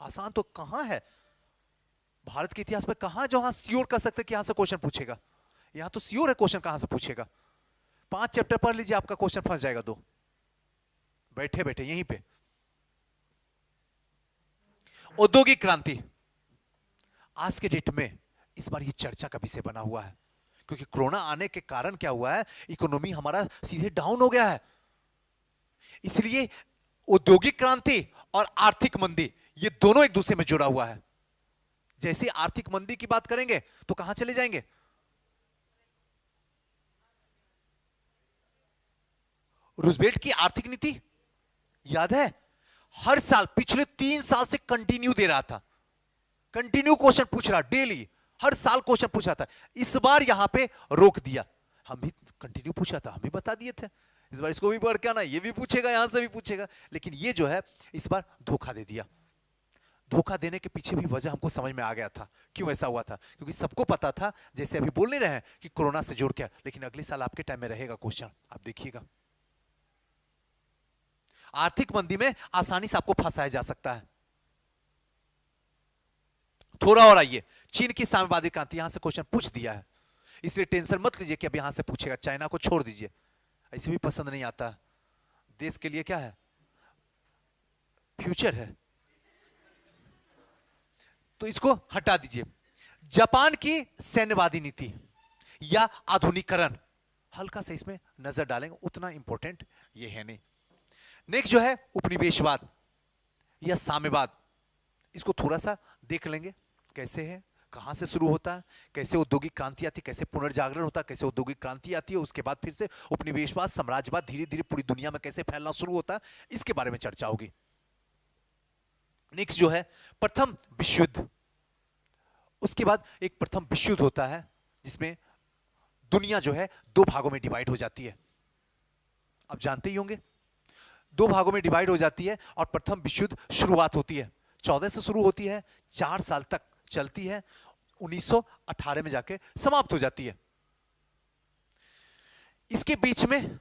[SPEAKER 1] आसान तो कहां है भारत के इतिहास में, कहां जहां श्योर कर सकते कि यहां से क्वेश्चन पूछेगा। यहां तो श्योर है क्वेश्चन कहां से पूछेगा। 5 चैप्टर पढ़ लीजिए, आपका क्वेश्चन फंस जाएगा 2, बैठे बैठे यहीं पे। औद्योगिक क्रांति, आज के डेट में इस बार ये चर्चा का विषय बना हुआ है, क्योंकि कोरोना आने के कारण क्या हुआ है, इकोनॉमी हमारा सीधे डाउन हो गया है। इसलिए औद्योगिक क्रांति और आर्थिक मंदी, ये दोनों एक दूसरे में जुड़ा हुआ है। जैसे आर्थिक मंदी की बात करेंगे तो कहां चले जाएंगे? रूजवेल्ट की आर्थिक नीति, याद है? हर साल पिछले 3 साल से कंटिन्यू दे रहा था, कंटिन्यू क्वेश्चन पूछ रहा, डेली हर साल क्वेश्चन पूछा था। इस बार यहां पे रोक दिया। हम भी कंटिन्यू पूछा था, हम भी बता दिए थे, इस बार इसको भी पढ़ के आना, ये भी पूछेगा, यहां से भी पूछेगा। लेकिन ये जो है इस बार धोखा दे दिया। धोखा देने के पीछे भी वजह हमको समझ में आ गया था, क्यों ऐसा हुआ था। क्योंकि सबको पता था, जैसे अभी बोल नहीं रहे हैं कि कोरोना से जोड़ के, लेकिन अगले साल आपके टाइम में रहेगा क्वेश्चन, आप देखिएगा। आर्थिक मंदी में आसानी से आपको फंसाया जा सकता है। थोड़ा और आइए, चीन की साम्यवादी क्रांति, यहां से क्वेश्चन पूछ दिया है, इसलिए टेंशन मत लीजिए कि अब यहां से पूछेगा। चाइना को छोड़ दीजिए, ऐसे भी पसंद नहीं आता। देश के लिए क्या है, फ्यूचर है, तो इसको हटा दीजिए। जापान की सैन्यवादी नीति या आधुनिकीकरण, हल्का सा इसमें नजर डालेंगे, उतना इंपॉर्टेंट ये है नहीं। नेक्स्ट जो है उपनिवेशवाद या साम्यवाद, इसको थोड़ा सा देख लेंगे कैसे है, कहां से शुरू होता है, कैसे औद्योगिक क्रांति आती है, कैसे पुनर्जागरण होता है, कैसे औद्योगिक क्रांति आती है, उसके बाद फिर से उपनिवेशवाद साम्राज्यवाद धीरे धीरे पूरी दुनिया में कैसे फैलना शुरू होता है, इसके बारे में चर्चा होगी। नेक्स्ट जो है प्रथम विश्व युद्ध, उसके बाद एक प्रथम विश्व युद्ध होता है जिसमें दुनिया जो है 2 भागों में डिवाइड हो जाती है। अब जानते ही होंगे 2 भागों में डिवाइड हो जाती है और प्रथम विश्व युद्ध शुरुआत होती है 14 से शुरू होती है, 4 साल तक चलती है, 1918 में जाके समाप्त हो जाती है। इसके बीच में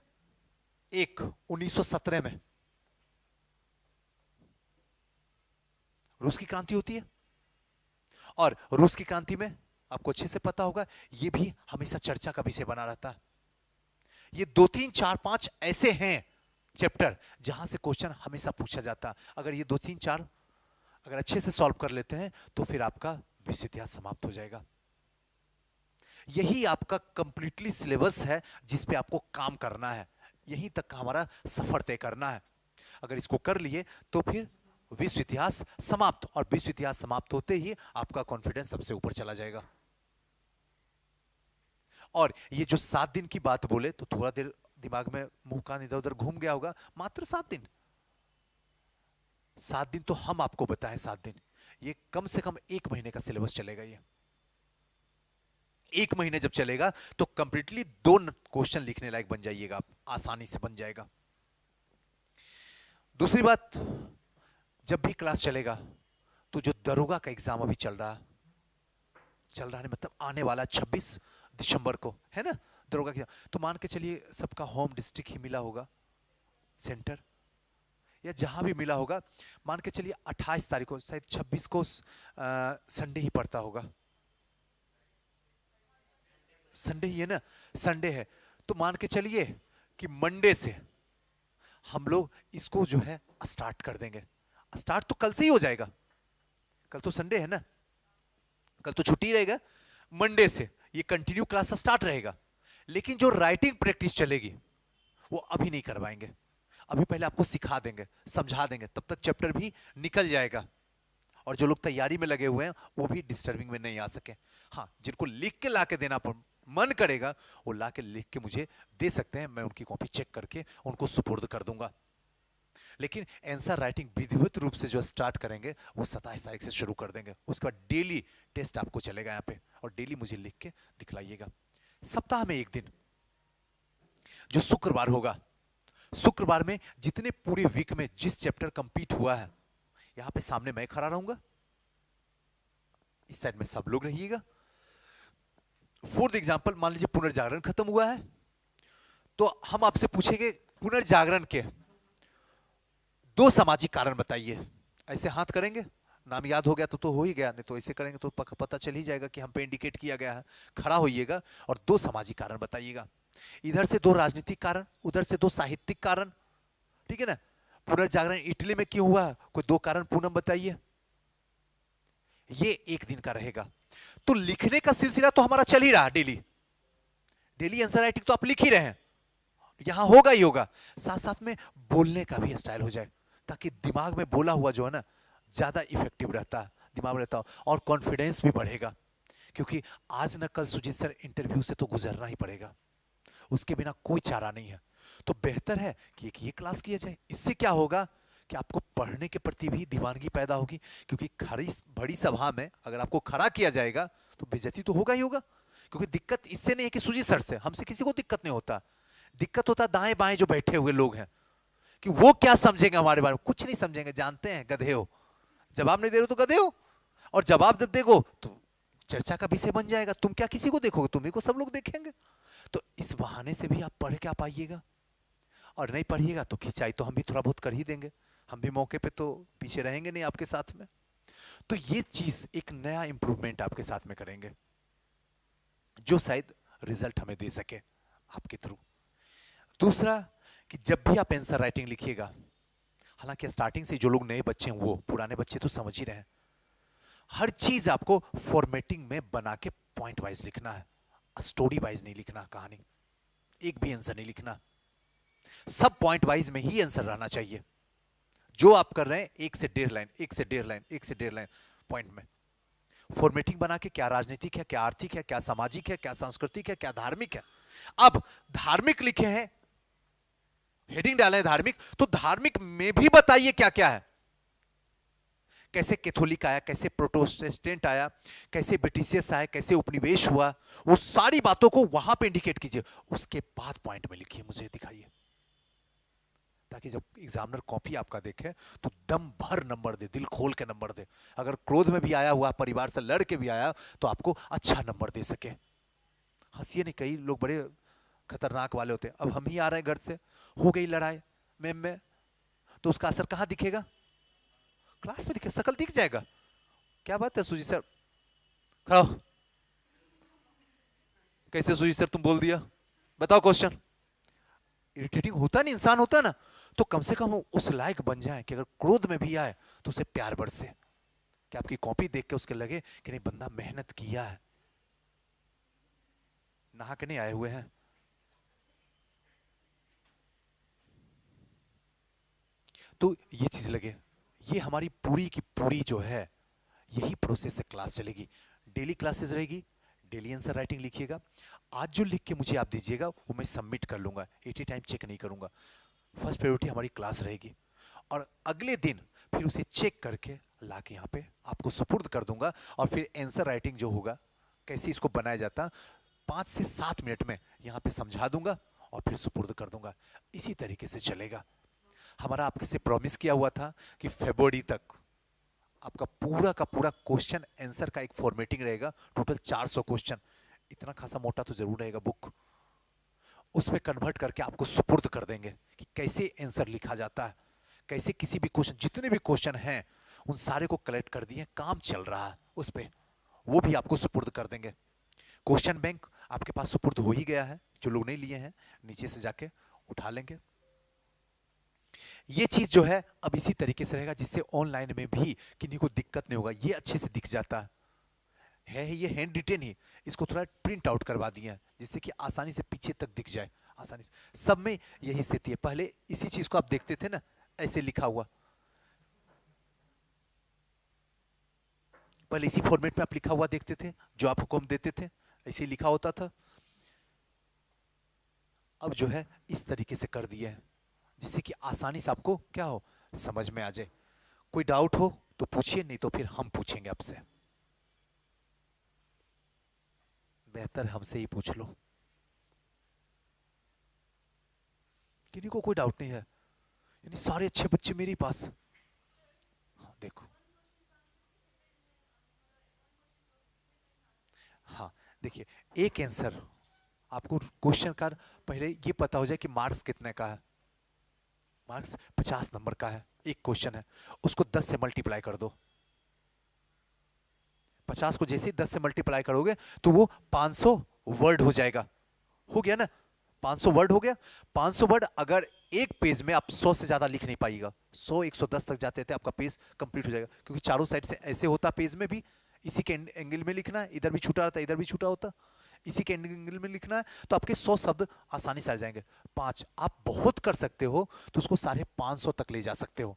[SPEAKER 1] एक 1917 में रूस की क्रांति होती है, और रूस की क्रांति में आपको अच्छे से पता होगा, यह भी हमेशा चर्चा का विषय बना रहता है। ये 2, 3, 4, 5 ऐसे हैं चैप्टर जहां से क्वेश्चन हमेशा पूछा जाता है। अगर ये 2, 3, 4 अगर अच्छे से सॉल्व कर लेते हैं तो फिर आपका विश्व इतिहास समाप्त हो जाएगा। यही आपका कंप्लीटली सिलेबस है जिस पे आपको काम करना है, यहीं तक का हमारा सफर तय करना है। अगर इसको कर लिए तो फिर विश्व इतिहास समाप्त, और विश्व इतिहास समाप्त होते ही आपका कॉन्फिडेंस सबसे ऊपर चला जाएगा। और ये जो 7 दिन की बात बोले तो थोड़ा देर दिमाग में मुंह कान इधर उधर घूम गया होगा। मात्र 7 दिन, 7 दिन तो हम आपको बताएं, 7 दिन ये कम से कम 1 महीने का सिलेबस चलेगा। ये 1 महीने जब चलेगा तो कंप्लीटली 2 क्वेश्चन लिखने लायक बन जाइएगा आप, आसानी से बन जाएगा। दूसरी बात, जब भी क्लास चलेगा तो जो दरोगा का एग्जाम अभी चल रहा है मतलब आने वाला 26 दिसंबर को है ना दरोगा का, तो मान के चलिए सबका होम डिस्ट्रिक्ट ही मिला होगा, सेंटर या जहां भी मिला होगा, मान के चलिए 28 तारीख को, शायद 26 को संडे ही पड़ता होगा, संडे ही है ना, संडे है, तो मान के चलिए कि मंडे से हम लोग इसको जो है स्टार्ट कर देंगे। स्टार्ट तो कल से ही हो जाएगा, कल तो संडे है ना, कल तो छुट्टी रहेगा, मंडे से ये कंटिन्यू क्लास स्टार्ट रहेगा। लेकिन जो राइटिंग प्रैक्टिस चलेगी वो अभी नहीं करवाएंगे, अभी पहले आपको सिखा देंगे, समझा देंगे, तब तक चैप्टर भी निकल जाएगा और जो लोग तैयारी में लगे हुए हैं वो भी डिस्टर्बिंग में नहीं आ सके। हाँ, जिनको लिख के ला के देना मन करेगा वो ला के लिख के मुझे दे सकते हैं, मैं उनकी कॉपी चेक करके उनको सुपुर्द कर दूंगा। लेकिन आंसर राइटिंग विधिवत रूप से जो स्टार्ट करेंगे वो 27 तारीख से शुरू कर देंगे। उसके बाद डेली टेस्ट आपको चलेगा यहाँ पे, और डेली मुझे लिख के दिखलाइएगा। सप्ताह में 1 दिन जो शुक्रवार होगा, शुक्रवार में जितने पूरे वीक में जिस चैप्टर कंप्लीट हुआ है, यहां पे सामने मैं खड़ा रहूंगा, इस साइड में सब लोग रहिएगा। फॉर एग्जांपल, मान लीजिए पुनर्जागरण खत्म हुआ है तो हम आपसे पूछेंगे पुनर्जागरण के 2 सामाजिक कारण बताइए। ऐसे हाथ करेंगे, नाम याद हो गया तो हो ही गया, नहीं तो ऐसे करेंगे तो पता चल ही जाएगा कि हम पे इंडिकेट किया गया है। खड़ा होइएगा और 2 सामाजिक कारण बताइएगा। इधर से 2 राजनीतिक कारण, उधर से 2 साहित्यिक कारण, ठीक है ना। पुनर्जागरण इटली में क्यों हुआ, कोई 2 कारण पूनम बताइए। ये 1 दिन का रहेगा। तो लिखने का सिलसिला तो हमारा चल ही रहा, डेली आंसर राइटिंग तो आप लिख ही रहे हैं, यहां होगा ही होगा। साथ साथ में बोलने का भी स्टाइल हो जाए, ताकि दिमाग में बोला हुआ जो है ना ज्यादा इफेक्टिव रहता है, दिमाग में रहता है, और कॉन्फिडेंस भी बढ़ेगा। क्योंकि आज न कल सुजीत सर इंटरव्यू से तो गुजरना ही पड़ेगा, उसके बिना कोई चारा नहीं है। तो बेहतर है कि एक ये क्लास किया जाए। इससे क्या होगा कि आपको पढ़ने के प्रति भी दीवानगी पैदा होगी, क्योंकि खड़ी बड़ी सभा में अगर आपको खड़ा किया जाएगा तो बेइज्जती तो होगा ही होगा। क्योंकि दिक्कत इससे नहीं है कि सुजी सर से, हमसे किसी को दिक्कत नहीं होता, दिक्कत होता दाएं बाएं जो बैठे हुए लोग हैं, कि वो क्या समझेंगे हमारे बारे में। कुछ नहीं समझेंगे, जानते हैं गधे हो, जवाब नहीं दे रहे हो तो गधे हो, और जवाब जब देखो तो चर्चा का विषय बन जाएगा। तुम क्या किसी को देखोगे, तुम्ही को सब लोग देखेंगे। तो इस बहाने से भी आप पढ़ के आ पाइएगा, और नहीं पढ़िएगा तो खिंचाई तो हम भी थोड़ा बहुत कर ही देंगे, हम भी मौके पे तो पीछे रहेंगे नहीं आपके साथ में। तो ये चीज एक नया इंप्रूवमेंट आपके साथ में करेंगे, जो शायद रिजल्ट हमें दे सके आपके थ्रू। दूसरा कि जब भी आप आंसर राइटिंग लिखिएगा, हालांकि स्टार्टिंग से जो लोग नए बच्चे हैं, वो पुराने बच्चे तो समझ ही रहे हैं, हर चीज आपको फॉर्मेटिंग में बना के पॉइंट वाइज लिखना है, स्टोरी वाइज नहीं लिखना, कहानी एक भी आंसर नहीं लिखना, सब पॉइंट वाइज में ही आंसर रहना चाहिए। जो आप कर रहे हैं 1 से 1.5 लाइन, 1 से 1.5 लाइन, 1 से 1.5 लाइन पॉइंट में फॉर्मेटिंग बना के, क्या राजनीतिक है, क्या आर्थिक है, क्या सामाजिक है, क्या सांस्कृतिक है, क्या धार्मिक है। अब धार्मिक लिखे हैं, हेडिंग डाले हैं धार्मिक, तो धार्मिक में भी बताइए क्या क्या है, कैसे कैथोलिक आया, कैसे प्रोटेस्टेंट आया, कैसे ब्रिटिशियस आया, कैसे उपनिवेश हुआ, वो सारी बातों को वहां पे इंडिकेट कीजिए, उसके बाद पॉइंट में लिखिए, मुझे दिखाइए, ताकि जब एग्जामिनर कॉपी आपका देखे तो दम भर नंबर दे, दिल खोल के नंबर दे। अगर क्रोध में भी आया हुआ, परिवार से लड़ के भी आया, तो आपको अच्छा नंबर दे सके। हंसिए नहीं, कई लोग बड़े खतरनाक वाले होते हैं। अब हम ही आ रहे हैं घर से, हो गई लड़ाई मैम में, तो उसका असर कहां दिखेगा, क्लास में दिखे, शकल दिख जाएगा। क्या बात है सुजी सर, खड़ा हो। कैसे सुजी सर तुम बोल दिया, बताओ क्वेश्चन। इरिटेटिंग होता नहीं, इंसान होता ना, तो कम से कम उस लायक बन जाए कि अगर क्रोध में भी आए तो उसे प्यार बरसे, कि आपकी कॉपी देख के उसके लगे कि नहीं बंदा मेहनत किया है, नहा के नहीं आए हुए हैं। तो ये चीज लगे, ये हमारी पूरी की पूरी जो है यही प्रोसेस से क्लास चलेगी। डेली क्लासेस रहेगी, डेली आंसर राइटिंग लिखिएगा। आज जो लिख के मुझे आप दीजिएगा वो मैं सबमिट कर लूंगा, 80 टाइम चेक नहीं करूंगा। फर्स्ट प्रायोरिटी हमारी क्लास रहेगी, और अगले दिन फिर उसे चेक करके ला के यहाँ पे आपको सुपुर्द कर दूंगा। और फिर आंसर राइटिंग जो होगा, कैसे इसको बनाया जाता, 5 से 7 मिनट में यहाँ पे समझा दूंगा और फिर सुपुर्द कर दूंगा। इसी तरीके से चलेगा। हमारा आपके से प्रॉमिस किया हुआ था कि फरवरी तक आपका पूरा का पूरा क्वेश्चन आंसर का एक फॉर्मेटिंग रहेगा, टोटल 400 क्वेश्चन, इतना खासा मोटा तो जरूर रहेगा बुक, उसमें कन्वर्ट करके आपको सुपुर्द कर देंगे कि कैसे आंसर लिखा जाता है, कैसे किसी भी क्वेश्चन, जितने भी क्वेश्चन हैं उन सारे को कलेक्ट कर दिए, काम चल रहा है उस पे, वो भी आपको सुपुर्द कर देंगे। क्वेश्चन बैंक आपके पास सुपुर्द हो ही गया है, जो लोग नहीं लिए हैं नीचे से जाके उठा लेंगे। ये चीज जो है अब इसी तरीके से रहेगा, जिससे ऑनलाइन में भी किन्हीं को दिक्कत नहीं होगा। ये अच्छे से दिख जाता है ये हैंड रिटेन ही, इसको थोड़ा प्रिंट आउट करवा दिया जिससे कि आसानी से पीछे तक दिख जाए, आसानी से। सब में यही स्थिति है, पहले इसी चीज को आप देखते थे ना, ऐसे लिखा हुआ, पहले इसी फॉर्मेट में आप लिखा हुआ देखते थे, जो आपको हम देते थे ऐसे लिखा होता था। अब जो है इस तरीके से कर दिया है, जिससे कि आसानी से आपको क्या हो, समझ में आ जाए। कोई डाउट हो तो पूछिए, नहीं तो फिर हम पूछेंगे आपसे, बेहतर हमसे ही पूछ लो। किन्हीं को कोई डाउट नहीं है, यानी सारे अच्छे बच्चे मेरे पास। हाँ देखो, हाँ देखिए, एक आंसर आपको क्वेश्चन का पहले ये पता हो जाए कि मार्क्स कितने का है। मार्क्स 50 नंबर का है, एक क्वेश्चन है, उसको 10 से मल्टीप्लाई कर दो। 50 को जैसे ही 10 से मल्टीप्लाई करोगे तो वो 500 वर्ड हो जाएगा, हो गया ना, 500 वर्ड हो गया। 500 वर्ड अगर एक पेज में आप 100 से ज्यादा लिख नहीं पाएगा, 100 110 तक जाते थे आपका पेज कंप्लीट हो जाएगा, क्योंकि चारों साइड से ऐसे होता पेज में भी, इसी के एंगल में लिखना है, इधर भी छूटा रहता, इधर भी छूटा होता, इसी के एंगल में लिखना है, तो आपके 100 शब्द आसानी से आ जाएंगे। 5 आप बहुत कर सकते हो तो उसको 550 तक ले जा सकते हो।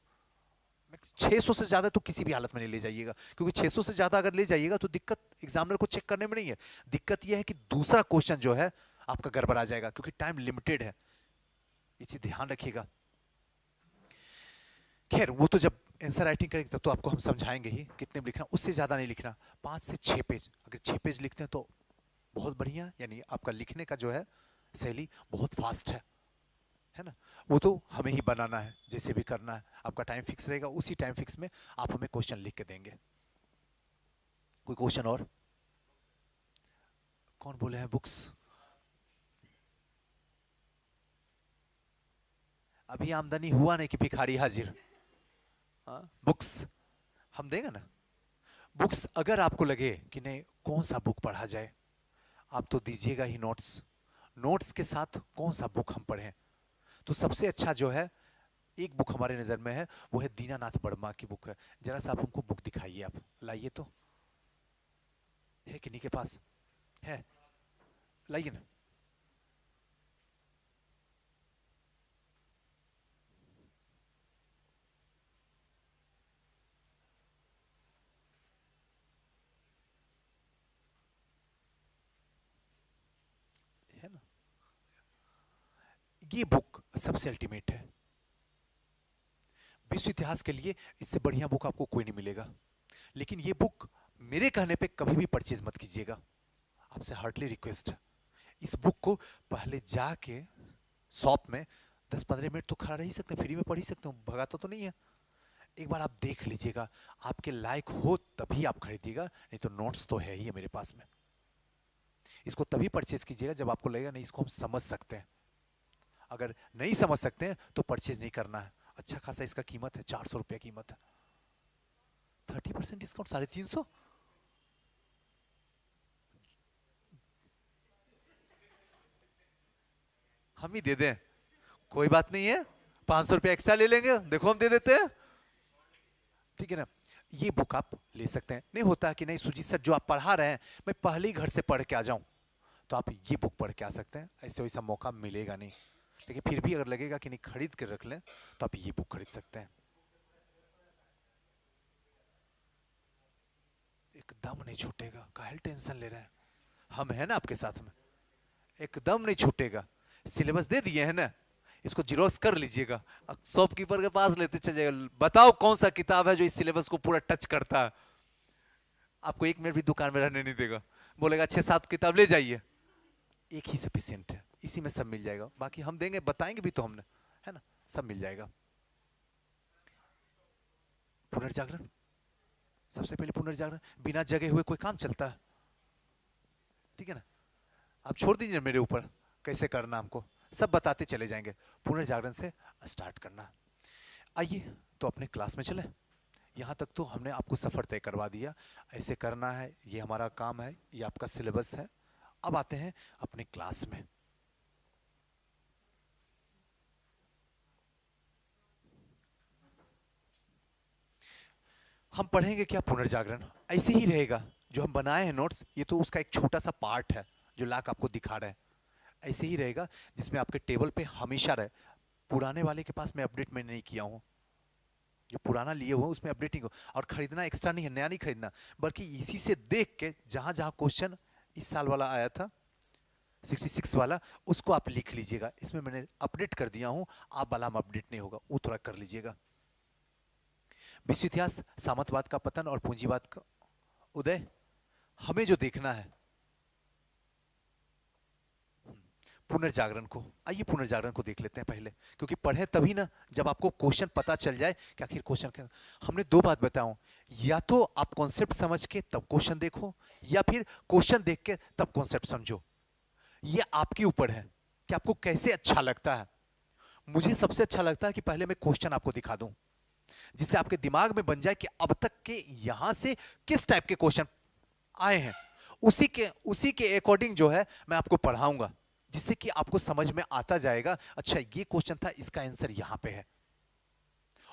[SPEAKER 1] 600 से ज्यादा तो किसी भी हालत में नहीं ले जाइएगा, क्योंकि 600 से ज्यादा अगर ले जाइएगा तो दिक्कत एग्जामिनर को चेक करने में नहीं है, दिक्कत यह है कि दूसरा क्वेश्चन जो है आपका गड़बड़ा जाएगा, क्योंकि टाइम लिमिटेड है। ये चीज ध्यान रखिएगा। खैर वो तो जब आंसर राइटिंग करेंगे तब तो आपको हम समझाएंगे ही कितने में लिखना, उससे ज्यादा नहीं लिखना। 5 से 6 पेज, अगर 6 पेज लिखते हैं तो बहुत बढ़िया, यानी आपका लिखने का जो है शैली बहुत फास्ट है ना। वो तो हमें ही बनाना है, जैसे भी करना है। आपका टाइम फिक्स रहेगा, उसी टाइम फिक्स में आप हमें क्वेश्चन लिख के देंगे। कोई क्वेश्चन और? कौन बोले हैं बुक्स? अभी आमदनी हुआ नहीं कि भिखारी हाजिर। हाँ, बुक्स हम देंगे ना। बुक्स अगर आपको लगे कि नहीं कौन सा बुक पढ़ा जाए, आप तो दीजिएगा ही नोट्स। नोट्स के साथ कौन सा बुक हम पढ़ें, तो सबसे अच्छा जो है एक बुक हमारे नजर में है, वो है दीनानाथ वर्मा की बुक है। जरा सा आप हमको बुक दिखाइए, आप लाइए तो। है किन्हीं के पास? है, लाइए ना। है ना, ये बुक सबसे अल्टीमेट है विश्व इतिहास के लिए। इससे बढ़िया बुक आपको कोई नहीं मिलेगा। लेकिन ये बुक मेरे कहने पे कभी भी परचेज मत कीजिएगा, आपसे हार्टली रिक्वेस्ट है। इस बुक को पहले जाके शॉप में 10-15 मिनट तो खड़ा रह ही सकते हैं, फ्री में पढ़ ही सकते हो, भगाता तो नहीं है। एक बार आप देख लीजिएगा, आपके लायक हो तभी आप खरीदिएगा, नहीं तो नोट्स तो है ही है मेरे पास में। इसको तभी परचेज कीजिएगा जब आपको लगेगा नहीं इसको हम समझ सकते हैं। अगर नहीं समझ सकते हैं तो परचेज नहीं करना है। अच्छा खासा इसका कीमत है, 400 रुपया कीमत है। 30% डिस्काउंट 350। हम ही दे दें, कोई बात नहीं है, 500 रुपया एक्स्ट्रा ले लेंगे, देखो हम दे देते हैं, ठीक है ना। ये बुक आप ले सकते हैं। नहीं होता कि नहीं सुजीत सर जो आप पढ़ा रहे हैं मैं पहले ही घर से पढ़ के आ जाऊं, तो आप ये बुक पढ़ के आ सकते हैं। ऐसे वैसा मौका मिलेगा नहीं, लेकिन फिर भी अगर लगेगा कि नहीं खरीद के रख लें तो आप ये बुक खरीद सकते हैं। एकदम नहीं छूटेगा, काहे टेंशन ले रहे हैं, हम हैं ना आपके साथ में, एकदम नहीं छूटेगा। सिलेबस दे दिए हैं ना, इसको जीरोक्स कर लीजिएगा, शॉपकीपर के पास लेते चल जाएगा, बताओ कौन सा किताब है जो इस सिलेबस को पूरा टच करता है। आपको 1 मिनट भी दुकान में रहने नहीं देगा, बोलेगा 6-7 किताब ले जाइए, एक ही सफिशियंट है, इसी में सब मिल जाएगा। बाकी हम देंगे, बताएंगे भी तो हमने, है ना, सब मिल जाएगा। पुनर्जागरण, सबसे पहले पुनर्जागरण, बिना जगे हुए कोई काम चलता है, ठीक है ना। आप छोड़ दीजिए मेरे ऊपर कैसे करना, हमको सब बताते चले जाएंगे। पुनर्जागरण से स्टार्ट करना। आइए तो अपने क्लास में चले। यहाँ तक तो हमने आपको सफर तय करवा दिया, ऐसे करना है, ये हमारा काम है, ये आपका सिलेबस है। अब आते हैं अपने क्लास में। हम पढ़ेंगे क्या? पुनर्जागरण ऐसे ही रहेगा, जो हम बनाए हैं नोट्स, ये तो उसका एक छोटा सा पार्ट है जो लाक आपको दिखा रहे हैं। ऐसे ही रहेगा, जिसमें आपके टेबल पे हमेशा रहे। पुराने वाले के पास मैं अपडेट में नहीं किया हूँ, जो पुराना लिए हुए उसमें अपडेटिंग हो। और खरीदना एक्स्ट्रा नहीं है, नया नहीं खरीदना, बल्कि इसी से देख के जहां जहां क्वेश्चन इस साल वाला आया था 66 वाला, उसको आप लिख लीजिएगा। इसमें मैंने अपडेट कर दिया हूं, आप वाला में अपडेट नहीं होगा, वो थोड़ा कर लीजिएगा। विश्व इतिहास, सामंतवाद का पतन और पूंजीवाद का उदय, हमें जो देखना है पुनर्जागरण को। आइए पुनर्जागरण को देख लेते हैं पहले, क्योंकि पढ़े तभी ना जब आपको क्वेश्चन पता चल जाए कि आखिर क्वेश्चन क्या। हमने दो बात बताऊं, या तो आप कॉन्सेप्ट समझ के तब क्वेश्चन देखो, या फिर क्वेश्चन देख के तब कॉन्सेप्ट समझो। ये आपके ऊपर है कि आपको कैसे अच्छा लगता है। मुझे सबसे अच्छा लगता है कि पहले मैं क्वेश्चन आपको दिखा दूं, जिससे आपके दिमाग में बन जाए कि अब तक के यहां से किस टाइप के क्वेश्चन आए हैं, उसी के अकॉर्डिंग जो है मैं आपको पढ़ाऊंगा, जिससे कि आपको समझ में आता जाएगा अच्छा ये क्वेश्चन था, इसका आंसर यहां पे है।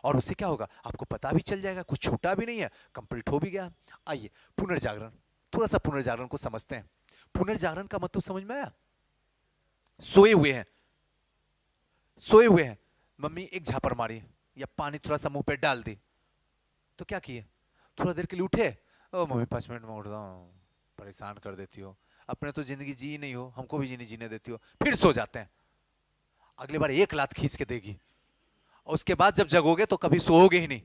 [SPEAKER 1] और उससे क्या होगा, आपको पता भी चल जाएगा, कुछ छूटा भी नहीं है, कंप्लीट हो भी गया। आइए पुनर्जागरण, थोड़ा सा पुनर्जागरण को समझते हैं। पुनर्जागरण का मतलब समझ में आया? सोए हुए हैं, सोए हुए हैं, मम्मी एक झापड़ मारी या पानी थोड़ा सा मुंह पे डाल दी, तो क्या किए, थोड़ा देर के लिए उठे, ओ मम्मी 5 मिनट में उठता हूँ, परेशान कर देती हो, अपने तो जिंदगी जी नहीं हो, हमको भी जीने देती हो, फिर सो जाते हैं। अगले बार एक लात खींच के देगी, और उसके बाद जब जगोगे तो कभी सोओगे ही नहीं।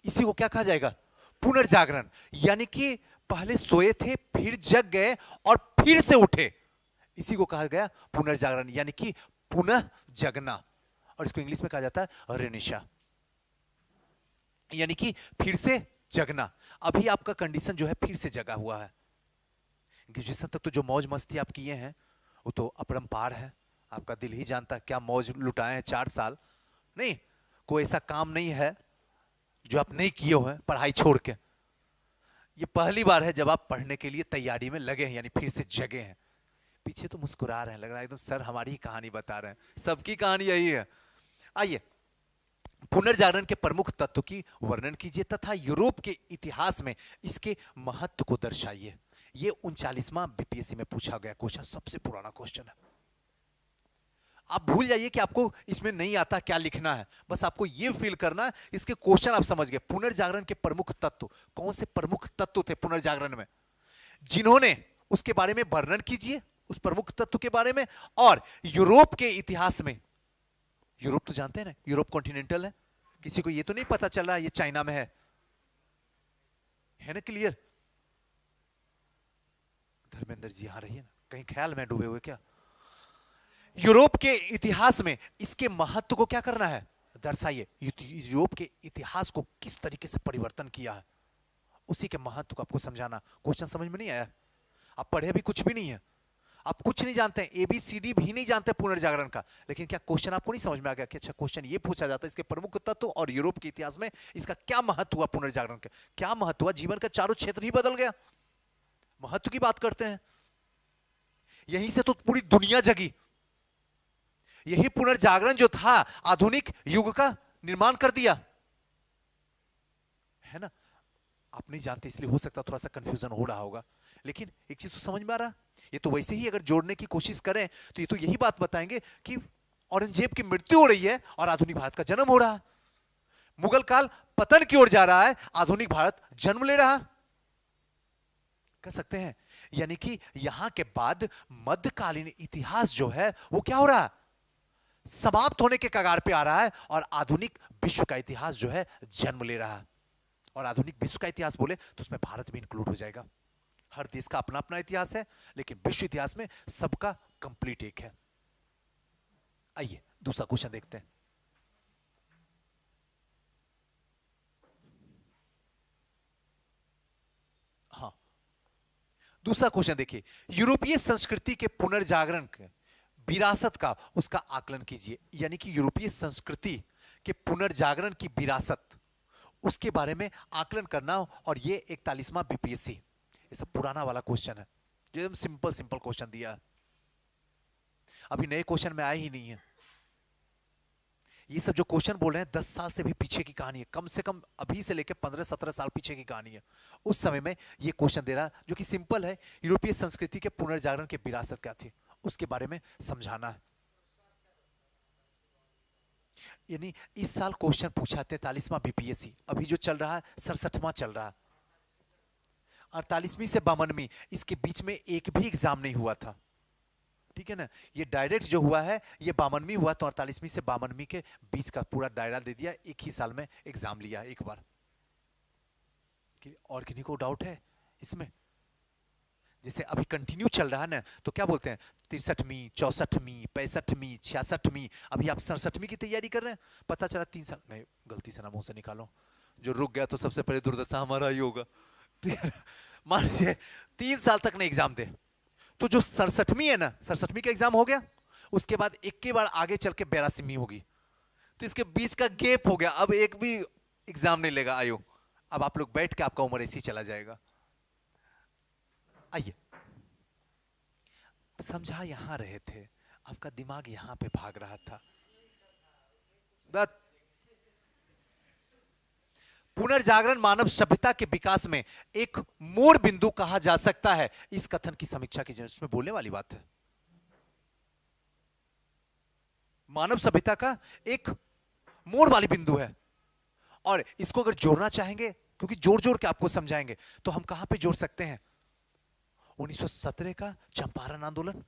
[SPEAKER 1] इसी को क्या कहा जाएगा? पुनर्जागरण। यानी कि पहले सोए थे, फिर जग गए और फिर से उठे, इसी को कहा गया पुनर्जागरण, यानी कि पुनः जगना। और इसको इंग्लिश में कहा जाता है रेनिशा, यानी कि फिर से जगना। अभी आपका कंडीशन जो है फिर से जगा हुआ है। ग्रेजुएशन तक तो जो मौज मस्ती आप किए हैं वो तो अपरंपार है, आपका दिल ही जानता है क्या मौज लुटाए हैं 4 साल। नहीं, कोई ऐसा काम नहीं है जो आप नहीं किए हो पढ़ाई छोड़ के। ये पहली बार है जब आप पढ़ने के लिए तैयारी में लगे हैं, यानी फिर से जगे हैं। पीछे तो मुस्कुरा रहे हैं, लग रहा है एकदम सर हमारी ही कहानी बता रहे हैं, सबकी कहानी यही है। आइए, पुनर्जागरण के प्रमुख तत्व की वर्णन कीजिए तथा यूरोप के इतिहास में इसके महत्व को दर्शाइए। ये 39वां बीपीएससी में पूछा गया क्वेश्चन, सबसे पुराना क्वेश्चन है। आप भूल जाइए कि आपको इसमें नहीं आता क्या लिखना है, बस आपको ये फील करना है, इसके क्वेश्चन आप समझ गए। पुनर्जागरण के प्रमुख तत्व, कौन से प्रमुख तत्व थे पुनर्जागरण में, जिन्होंने उसके बारे में वर्णन कीजिए, उस प्रमुख तत्व के बारे में। और यूरोप के इतिहास में, यूरोप तो जानते हैं ना, यूरोप कॉन्टिनेंटल है, किसी को ये तो नहीं पता चल रहा है ये चाइना में है ना? क्लियर? धर्मेंद्र जी यहां रहिए ना, कहीं ख्याल में डूबे हुए क्या? यूरोप के इतिहास में इसके महत्व को क्या करना है, दर्शाइए। यूरोप के इतिहास को किस तरीके से परिवर्तन किया है, उसी के महत्व को आपको समझाना। क्वेश्चन समझ में नहीं आया? आप पढ़े भी कुछ भी नहीं है, आप कुछ नहीं जानते हैं, ABCD भी नहीं जानते पुनर्जागरण का, लेकिन क्या क्वेश्चन आपको नहीं समझ में आ गया कि अच्छा क्वेश्चन ये पूछा जाता है, इसके प्रमुख तत्व और यूरोप के इतिहास में इसका क्या महत्व हुआ, पुनर्जागरण का क्या महत्व हुआ, जीवन का चारों क्षेत्र ही बदल गया। महत्व की बात करते हैं, यहीं से तो पूरी दुनिया जगी। यही पुनर्जागरण जो था आधुनिक युग का निर्माण कर दिया, है ना? आप नहीं जानते इसलिए हो सकता थोड़ा सा कंफ्यूजन हो रहा होगा, लेकिन एक चीज तो समझ में आ रहा, ये तो वैसे ही अगर जोड़ने की कोशिश करें तो ये तो यही बात बताएंगे कि औरंगजेब की मृत्यु हो रही है और आधुनिक भारत का जन्म हो रहा है। मुगल काल पतन की ओर जा रहा है, आधुनिक भारत जन्म ले रहा, कह सकते हैं। यानी कि यहां के बाद मध्यकालीन इतिहास जो है वो क्या हो रहा है, समाप्त होने के कगार पे आ रहा है, और आधुनिक विश्व का इतिहास जो है जन्म ले रहा है। और आधुनिक विश्व का इतिहास बोले तो उसमें भारत भी इंक्लूड हो जाएगा। हर देश का अपना अपना इतिहास है, लेकिन विश्व इतिहास में सबका कंप्लीट एक है। आइए दूसरा क्वेश्चन देखते हैं। हाँ, दूसरा क्वेश्चन देखिए, यूरोपीय संस्कृति के पुनर्जागरण के विरासत का उसका आकलन कीजिए। यानी कि यूरोपीय संस्कृति के पुनर्जागरण की विरासत, उसके बारे में आकलन करना। और ये 41वां बीपीएससी, ये सब पुराना वाला क्वेश्चन है, जो एकदम सिंपल सिंपल क्वेश्चन दिया है, अभी नए क्वेश्चन में आए ही नहीं है। ये सब जो क्वेश्चन बोल रहे हैं 10 साल से भी पीछे की कहानी है, कम से कम अभी से लेकर 15-17 साल पीछे की कहानी है। उस समय में ये क्वेश्चन दे रहा जो कि सिंपल है, यूरोपीय संस्कृति के पुनर्जागरण की विरासत क्या थी, उसके बारे में समझाना है। यानी इस साल क्वेश्चन पूछा 43वां बीपीएससी, अभी जो चल रहा है 67वां चल रहा है। 48वीं से 52वीं, इसके बीच में एक भी एग्जाम नहीं हुआ था, ठीक है ना? ये डायरेक्ट जो हुआ है ये 52वीं हुआ, तो 48वीं से 52वीं के बीच का पूरा दायरा दे दिया, एक ही साल में एग्जाम लिया एक बार। और किन्हीं को डाउट है इसमें? जैसे अभी कंटिन्यू चल रहा है ना, तो क्या बोलते हैं 63वीं, 64वीं, 65वीं, 66वीं, अभी आप 67वीं की तैयारी कर रहे हैं। पता चला 3 साल नहीं, गलती से ना मुंह से निकालो, जो रुक गया तो सबसे पहले दुर्दशा हमारा ही होगा। मान लीजिए 3 साल तक नहीं एग्जाम दे, तो जो 67वीं है ना, 67वीं का एग्जाम हो गया, उसके बाद एक के बाद आगे चल के 82वीं होगी, तो इसके बीच का गैप हो गया, अब एक भी एग्जाम नहीं लेगा आयोग। अब आप लोग बैठ के आपका उम्र ऐसी चला जाएगा। आइए, समझा यहां रहे थे, आपका दिमाग यहां पे भाग रहा था। पुनर्जागरण मानव सभ्यता के विकास में एक मोड़ बिंदु कहा जा सकता है। इस कथन की समीक्षा कीजिए, इसमें बोलने वाली बात है। मानव सभ्यता का एक मोड़ वाली बिंदु है, और इसको अगर जोड़ना चाहेंगे, क्योंकि जोड़ जोड़ के आपको समझाएंगे, तो हम कहां पे जोड़ सकते हैं? 1917 का चंपारण आंदोलन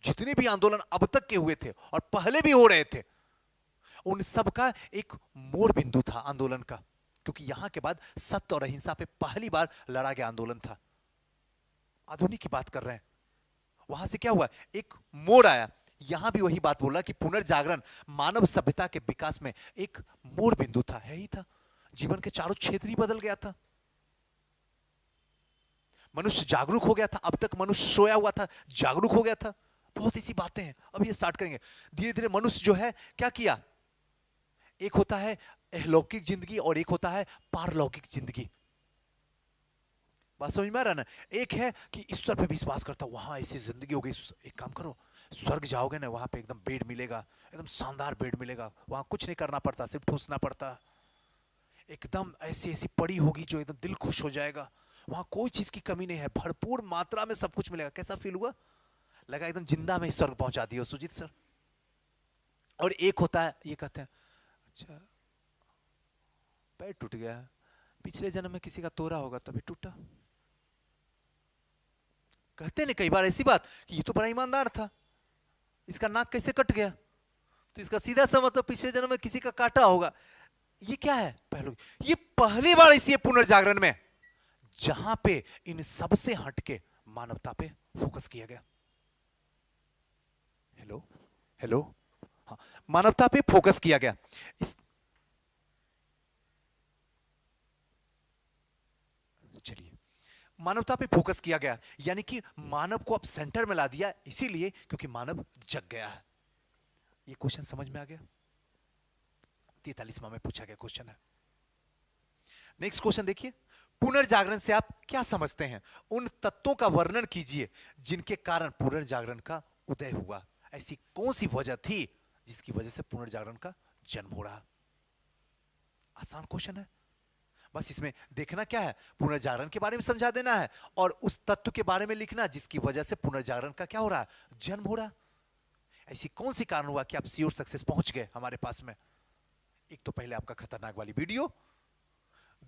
[SPEAKER 1] जितने भी आंदोलन अब तक के हुए थे और पहले भी हो रहे थे, उन सब का एक मोड़ बिंदु था आंदोलन का, क्योंकि यहां के बाद सत्य और अहिंसा पे पहली बार लड़ा गया आंदोलन था। आधुनिक की बात कर रहे हैं। वहां से क्या हुआ, एक मोड़ आया। यहां भी वही बात बोला कि पुनर्जागरण मानव सभ्यता के विकास में एक मोड़ बिंदु था, है ही था। जीवन के चारों क्षेत्र ही बदल गया था। मनुष्य जागरूक हो गया था। अब तक मनुष्य सोया हुआ था, जागरूक हो गया था। बहुत ऐसी बातें हैं, अब ये स्टार्ट करेंगे। धीरे धीरे मनुष्य जो है क्या किया, एक होता है अलौकिक जिंदगी और एक होता है पारलौकिक जिंदगी। बात समझ में आ रहा ना? एक है कि ईश्वर पे विश्वास करता, वहां ऐसी जिंदगी हो गई, एक काम करो स्वर्ग जाओगे ना, वहां पे एकदम बेड मिलेगा, एकदम शानदार बेड मिलेगा, वहां कुछ नहीं करना पड़ता, सिर्फ ठूसना पड़ता। एकदम ऐसी ऐसी पड़ी होगी जो एकदम दिल खुश हो जाएगा, वहां कोई चीज की कमी नहीं है, भरपूर मात्रा में सब कुछ मिलेगा। कैसा फील हुआ? लगा एकदम जिंदा में स्वर्ग पहुंचा दिया सुजीत सर। और एक होता है, ये कहते हैं अच्छा पैर टूट गया, पिछले जन्म में किसी का तोड़ा होगा तभी टूटा। कहते नहीं कई बार ऐसी बात कि ये तो बड़ा ईमानदार था, इसका नाक कैसे कट गया, तो इसका सीधा सा मतलब पिछले जन्म में किसी का काटा होगा। ये क्या है? ये पहली बार इसी पुनर्जागरण में जहां पे इन सबसे हटके मानवता पे फोकस किया गया। हेलो हेलो, हाँ, मानवता पे फोकस किया गया। चलिए, मानवता पे फोकस किया गया, यानी कि मानव को अब सेंटर में ला दिया, इसीलिए क्योंकि मानव जग गया है। ये क्वेश्चन समझ में आ गया? 43वां में पूछा गया क्वेश्चन है। नेक्स्ट क्वेश्चन देखिए, पुनर्जागरण से आप क्या समझते हैं? उन तत्वों का वर्णन कीजिए जिनके कारण पुनर्जागरण का उदय हुआ। ऐसी कौन सी वजह थी जिसकी वजह से पुनर्जागरण का जन्म हो रहा? आसान क्वेश्चन है, बस इसमें देखना क्या है, पुनर्जागरण के बारे में समझा देना है और उस तत्व के बारे में लिखना जिसकी वजह से पुनर्जागरण का क्या हो रहा है, जन्म हो रहा। ऐसी कौन सी कारण हुआ कि आप श्योर सक्सेस पहुंच गए हमारे पास में? एक तो पहले आपका खतरनाक वाली वीडियो,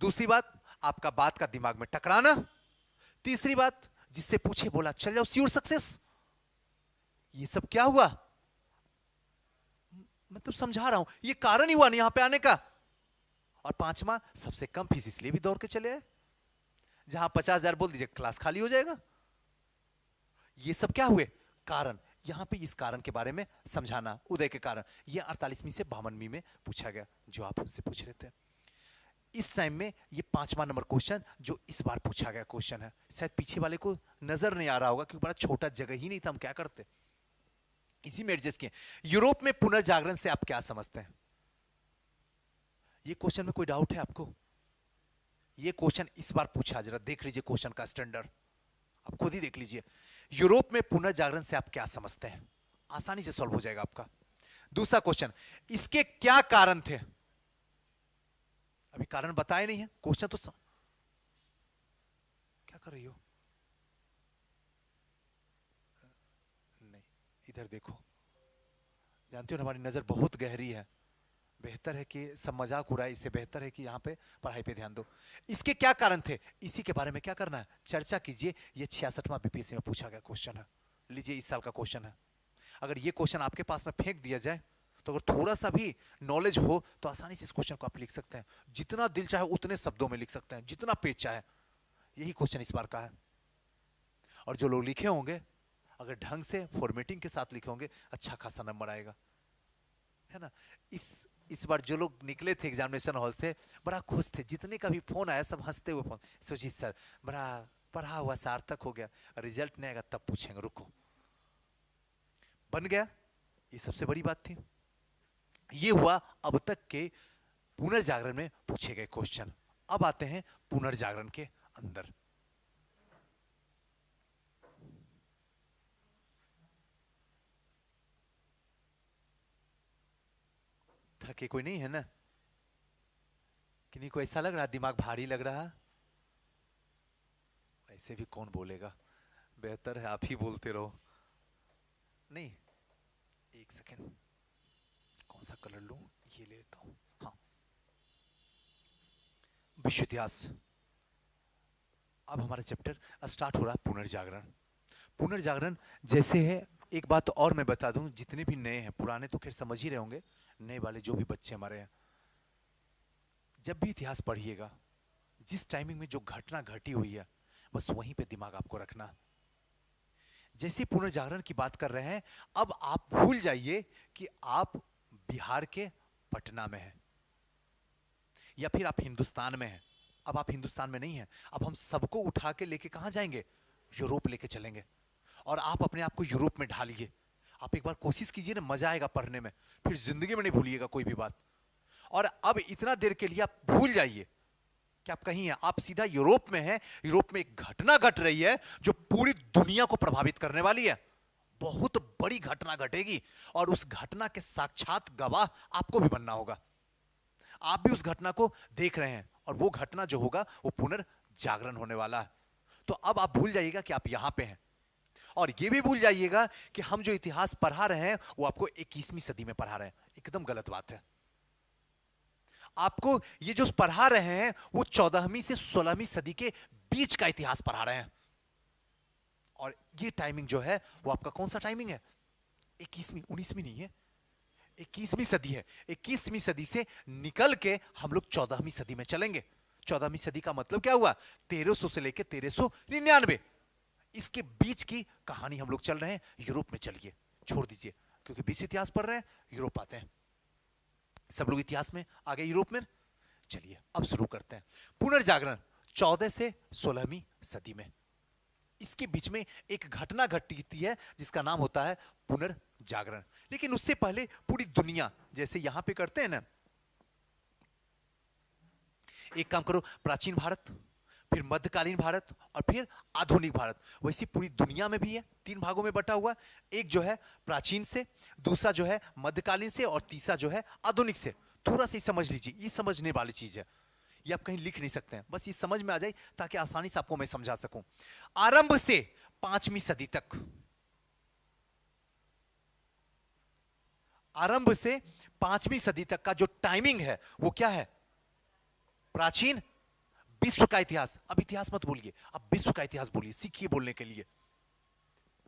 [SPEAKER 1] दूसरी बात आपका बात का दिमाग में टकराना, तीसरी बात जिससे पूछे बोला चल जाओ श्योर सक्सेस। ये सब क्या हुआ, मतलब समझा रहा हूं, ये कारण ही हुआ नहीं यहां पे आने का। और पांचवा, सबसे कम फीस इसलिए भी दौड़ के चले आए, जहां 50,000 बोल दीजिए क्लास खाली हो जाएगा। ये सब क्या हुए, कारण। यहां पे इस कारण के बारे में समझाना, उदय के कारण। ये 48वीं से 52वीं में पूछा गया, जो आप हमसे पूछ रहे थे। इस टाइम में ये 5वां नंबर क्वेश्चन जो इस बार पूछा गया क्वेश्चन है। शायद पीछे वाले को नजर नहीं आ रहा होगा क्योंकि बड़ा छोटा जगह ही नहीं था, हम क्या करते, इसी में एडजस्ट किए। यूरोप में पुनर्जागरण से आप क्या समझते हैं? ये क्वेश्चन में कोई डाउट है आपको? ये क्वेश्चन इस बार पूछा, जरा देख लीजिए क्वेश्चन का स्टैंडर्ड, आप खुद ही देख लीजिए। यूरोप में पुनर्जागरण से आप क्या समझते हैं? आसानी से सॉल्व हो जाएगा आपका। दूसरा क्वेश्चन, इसके क्या कारण थे? अभी कारण बताए नहीं है, क्वेश्चन तो क्या कर रही हो? नहीं, इधर देखो, जानती हो हमारी नजर बहुत गहरी है, बेहतर है कि सब मजाक उड़ाए, इससे बेहतर है कि यहाँ पे पढ़ाई पे ध्यान दो। इसके क्या कारण थे, इसी के बारे में क्या करना है, चर्चा कीजिए। ये 66वां बीपीएससी में पूछा गया क्वेश्चन है, लीजिए इस साल का क्वेश्चन है। अगर ये क्वेश्चन आपके पास में फेंक दिया जाए तो अगर थोड़ा सा भी नॉलेज हो तो आसानी से इस क्वेश्चन को आप लिख सकते हैं, जितना दिल चाहे उतने शब्दों में लिख सकते हैं, जितना पेज चाहे। यही क्वेश्चन इस बार का है। और जो लोग लिखे होंगे अगर ढंग से फॉर्मेटिंग के साथ लिखे होंगे, अच्छा खासा नंबर आएगा, है ना। इस बार जो लोग निकले थे एग्जामिनेशन हॉल से बड़ा खुश थे, जितने का भी फोन आया सब हंसते हुए फोन, सुजीत सर बड़ा पढ़ा हुआ सार्थक हो गया, रिजल्ट नहीं आएगा तब पूछेंगे, रुको। बन गया, ये सबसे बड़ी बात थी। ये हुआ अब तक के पुनर्जागरण में पूछे गए क्वेश्चन। अब आते हैं पुनर्जागरण के अंदर। थके कोई नहीं है ना? किन्हीं को ऐसा लग रहा दिमाग भारी लग रहा? ऐसे भी कौन बोलेगा, बेहतर है आप ही बोलते रहो। नहीं, एक सेकेंड, कौन सा कलर लूं, ये ले लेता हूं। हाँ, विश्व इतिहास। अब हमारा चैप्टर स्टार्ट हो रहा है पुनर्जागरण। पुनर्जागरण जैसे है एक बात और मैं बता दूं, जितने भी नए हैं, पुराने तो खैर समझ ही रहे होंगे, नए वाले जो भी बच्चे हमारे हैं, जब भी इतिहास पढ़िएगा, जिस टाइमिंग में जो घटना घटी हुई है, बस वहीं पे दिमाग आपको रखना। जैसे पुनर्जागरण की बात कर रहे हैं, अब आप भूल जाइए कि आप बिहार के पटना में हैं या फिर आप हिंदुस्तान में हैं। अब आप हिंदुस्तान में नहीं हैं, अब हम सबको उठा के लेके कहां जाएंगे? यूरोप लेके चलेंगे, और आप अपने आप को यूरोप में ढालिए। आप एक बार कोशिश कीजिए ना, मजा आएगा पढ़ने में, फिर जिंदगी में नहीं भूलिएगा कोई भी बात। और अब इतना देर के लिए आप भूल जाइए कि आप कहीं हैं, आप सीधा यूरोप में हैं। यूरोप में एक घटना घट रही है जो पूरी दुनिया को प्रभावित करने वाली है। बहुत बड़ी घटना घटेगी, और उस घटना के साक्षात गवाह आपको भी बनना होगा। आप भी उस घटना को देख रहे हैं, और वो घटना जो होगा वो पुनर्जागरण होने वाला है। तो अब आप भूल जाइएगा कि आप यहां पे हैं, और ये भी भूल जाइएगा कि हम जो इतिहास पढ़ा रहे हैं वो आपको 21वीं सदी में पढ़ा रहे हैं। एकदम गलत बात है। आपको ये जो पढ़ा रहे हैं वो 14वीं से 16वीं सदी के बीच का इतिहास पढ़ा रहे हैं, और ये टाइमिंग जो है वो आपका कौन सा टाइमिंग है? 21वीं, 19वीं नहीं है, 21वीं सदी है। 21वीं सदी से निकल के हम लोग 14वीं सदी में चलेंगे। 14वीं सदी का मतलब क्या हुआ? 1300 से लेके 1399, इसके बीच की कहानी हम लोग चल रहे हैं। यूरोप में चलिए, छोड़ दीजिए, क्योंकि विश्व इतिहास पढ़ रहे हैं, यूरोप आते हैं। सब लोग इतिहास में आगे, यूरोप में। चलिए अब शुरू करते हैं। पुनर्जागरण 14 से 16वीं सदी में, इसके बीच में एक घटना घटती है जिसका नाम होता है पुनर्जागरण। लेकिन उससे पहले पूरी दुनिया, जैसे यहां पे करते हैं ना, एक काम करो, प्राचीन भारत, फिर मध्यकालीन भारत, और फिर आधुनिक भारत, वैसी पूरी दुनिया में भी है। 3 भागों में बटा हुआ। एक जो है प्राचीन से, दूसरा जो है मध्यकालीन से, और तीसरा जो है आधुनिक से। थोड़ा सा समझ लीजिए, ये समझने वाली चीज है, ये आप कहीं लिख नहीं सकते हैं, बस ये समझ में आ जाए ताकि आसानी से आपको मैं समझा सकूं। आरंभ से 5वीं सदी तक, आरंभ से 5वीं सदी तक का जो टाइमिंग है वो क्या है? प्राचीन विश्व का इतिहास। अब इतिहास मत बोलिए, अब विश्व का इतिहास बोलिए, सीखिए बोलने के लिए।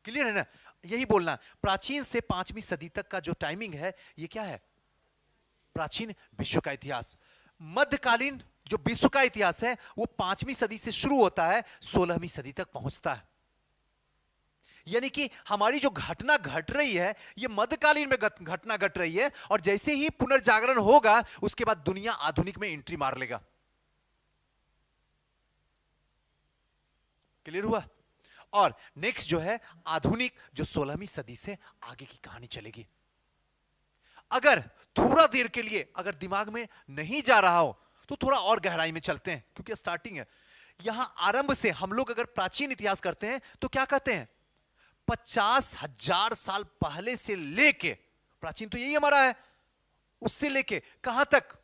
[SPEAKER 1] क्लियर है ना? यही बोलना। प्राचीन से 5वीं सदी तक का जो टाइमिंग है ये क्या है? प्राचीन विश्व का इतिहास। मध्यकालीन जो विश्व का इतिहास है वो 5वीं सदी से शुरू होता है, 16वीं सदी तक पहुंचता है। यानी कि हमारी जो घटना घट रही है ये मध्यकालीन में घटना घट रही है, और जैसे ही पुनर्जागरण होगा उसके बाद दुनिया आधुनिक में एंट्री मार लेगा। क्लियर हुआ? और नेक्स्ट जो है आधुनिक, जो 16वीं सदी से आगे की कहानी चलेगी। अगर थोड़ा देर के लिए अगर दिमाग में नहीं जा रहा हो तो थोड़ा और गहराई में चलते हैं, क्योंकि स्टार्टिंग है। यहां आरंभ से हम लोग अगर प्राचीन इतिहास करते हैं तो क्या कहते हैं? 50,000 साल पहले से लेके, प्राचीन तो यही हमारा है, उससे लेके कहां तक?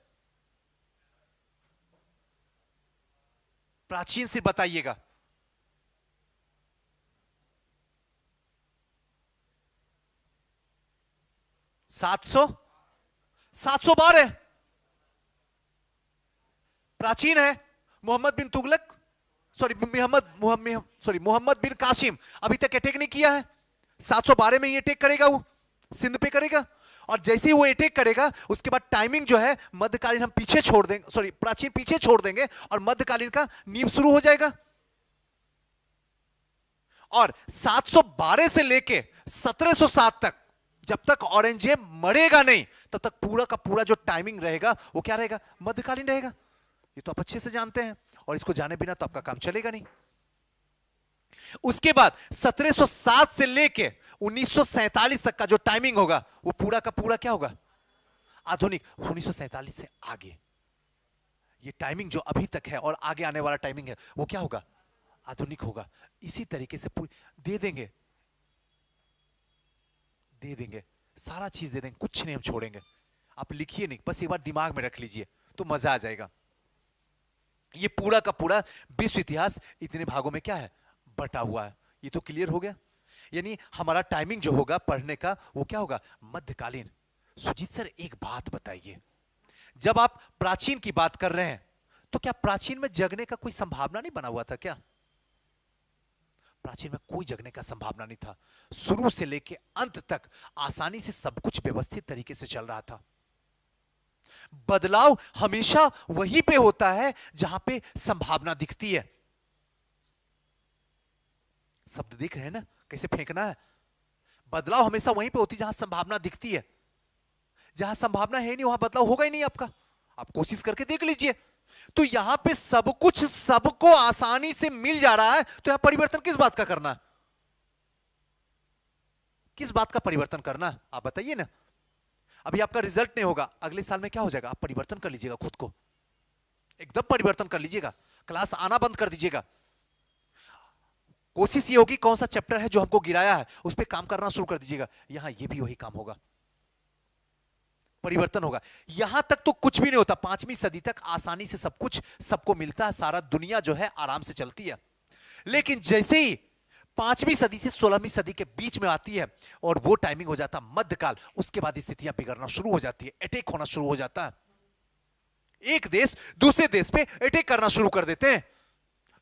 [SPEAKER 1] प्राचीन से बताइएगा। 712 प्राचीन है। मोहम्मद बिन तुगलक, मोहम्मद बिन कासिम अभी तक अटैक नहीं किया है। 712 में ही अटैक करेगा, वो सिंध पे करेगा, और जैसे ही वो अटैक करेगा उसके बाद टाइमिंग जो है मध्यकालीन हम पीछे छोड़ देंगे, प्राचीन पीछे छोड़ देंगे, और मध्यकालीन का नींव शुरू हो जाएगा। और 712 से लेके 1707 तक, जब तक औरंगजेब मरेगा नहीं तब तक पूरा का पूरा जो टाइमिंग रहेगा वो क्या रहेगा? मध्यकालीन रहेगा। ये तो आप अच्छे से जानते हैं, और इसको जाने बिना तो आपका काम चलेगा नहीं। उसके बाद 1707 से लेके 1947 तक का जो टाइमिंग होगा वो पूरा का पूरा क्या होगा? आधुनिक। 1947 से आगे ये टाइमिंग जो अभी तक है और आगे आने वाला टाइमिंग है वो क्या होगा? आधुनिक होगा। इसी तरीके से दे देंगे, सारा चीज दे देंगे, कुछ नहीं हम छोड़ेंगे। आप लिखिए नहीं, बस एक बार दिमाग में रख लीजिए तो मजा आ जाएगा। ये पूरा का पूरा विश्व इतिहास इतने भागों में क्या है? बटा हुआ है। ये तो क्लियर हो गया। यानी हमारा टाइमिंग जो होगा पढ़ने का वो क्या होगा? मध्यकालीन। सुजीत सर एक बात बताइए, जब आप प्राचीन की बात कर रहे हैं तो क्या प्राचीन में जगने का कोई संभावना नहीं बना हुआ था क्या? प्राचीन में कोई जगने का संभावना नहीं था। शुरू से लेके अंत तक आसानी से सब कुछ व्यवस्थित तरीके से चल रहा था। बदलाव हमेशा वहीं पे होता है जहां पे संभावना दिखती है। शब्द दिख रहे हैं ना, कैसे फेंकना है। बदलाव हमेशा वहीं पे होती है जहां संभावना दिखती है। जहां संभावना है नहीं वहां बदलाव होगा ही नहीं आपका। आप कोशिश करके देख लीजिए। तो यहां पे सब कुछ सबको आसानी से मिल जा रहा है, तो यहां परिवर्तन किस बात का करना है? किस बात का परिवर्तन करना है आप बताइए ना। अभी आपका रिजल्ट नहीं होगा, अगले साल में क्या हो जाएगा? आप परिवर्तन कर लीजिएगा, खुद को एकदम परिवर्तन कर लीजिएगा। क्लास आना बंद कर दीजिएगा। कोशिश ये होगी कौन सा चैप्टर है जो हमको गिराया है उस पर काम करना शुरू कर दीजिएगा। यहां ये भी वही काम होगा, परिवर्तन होगा। यहां तक तो कुछ भी नहीं होता। 5वीं सदी तक आसानी से सब कुछ सबको मिलता है, सारा दुनिया जो है आराम से चलती है। लेकिन जैसे ही 5वीं सदी से 16वीं सदी के बीच में आती है और वो टाइमिंग हो जाता है मध्यकाल, उसके बाद स्थितियां बिगड़ना शुरू हो जाती है, अटैक होना शुरू हो जाता है। एक देश दूसरे देश पे अटैक करना शुरू कर देते हैं।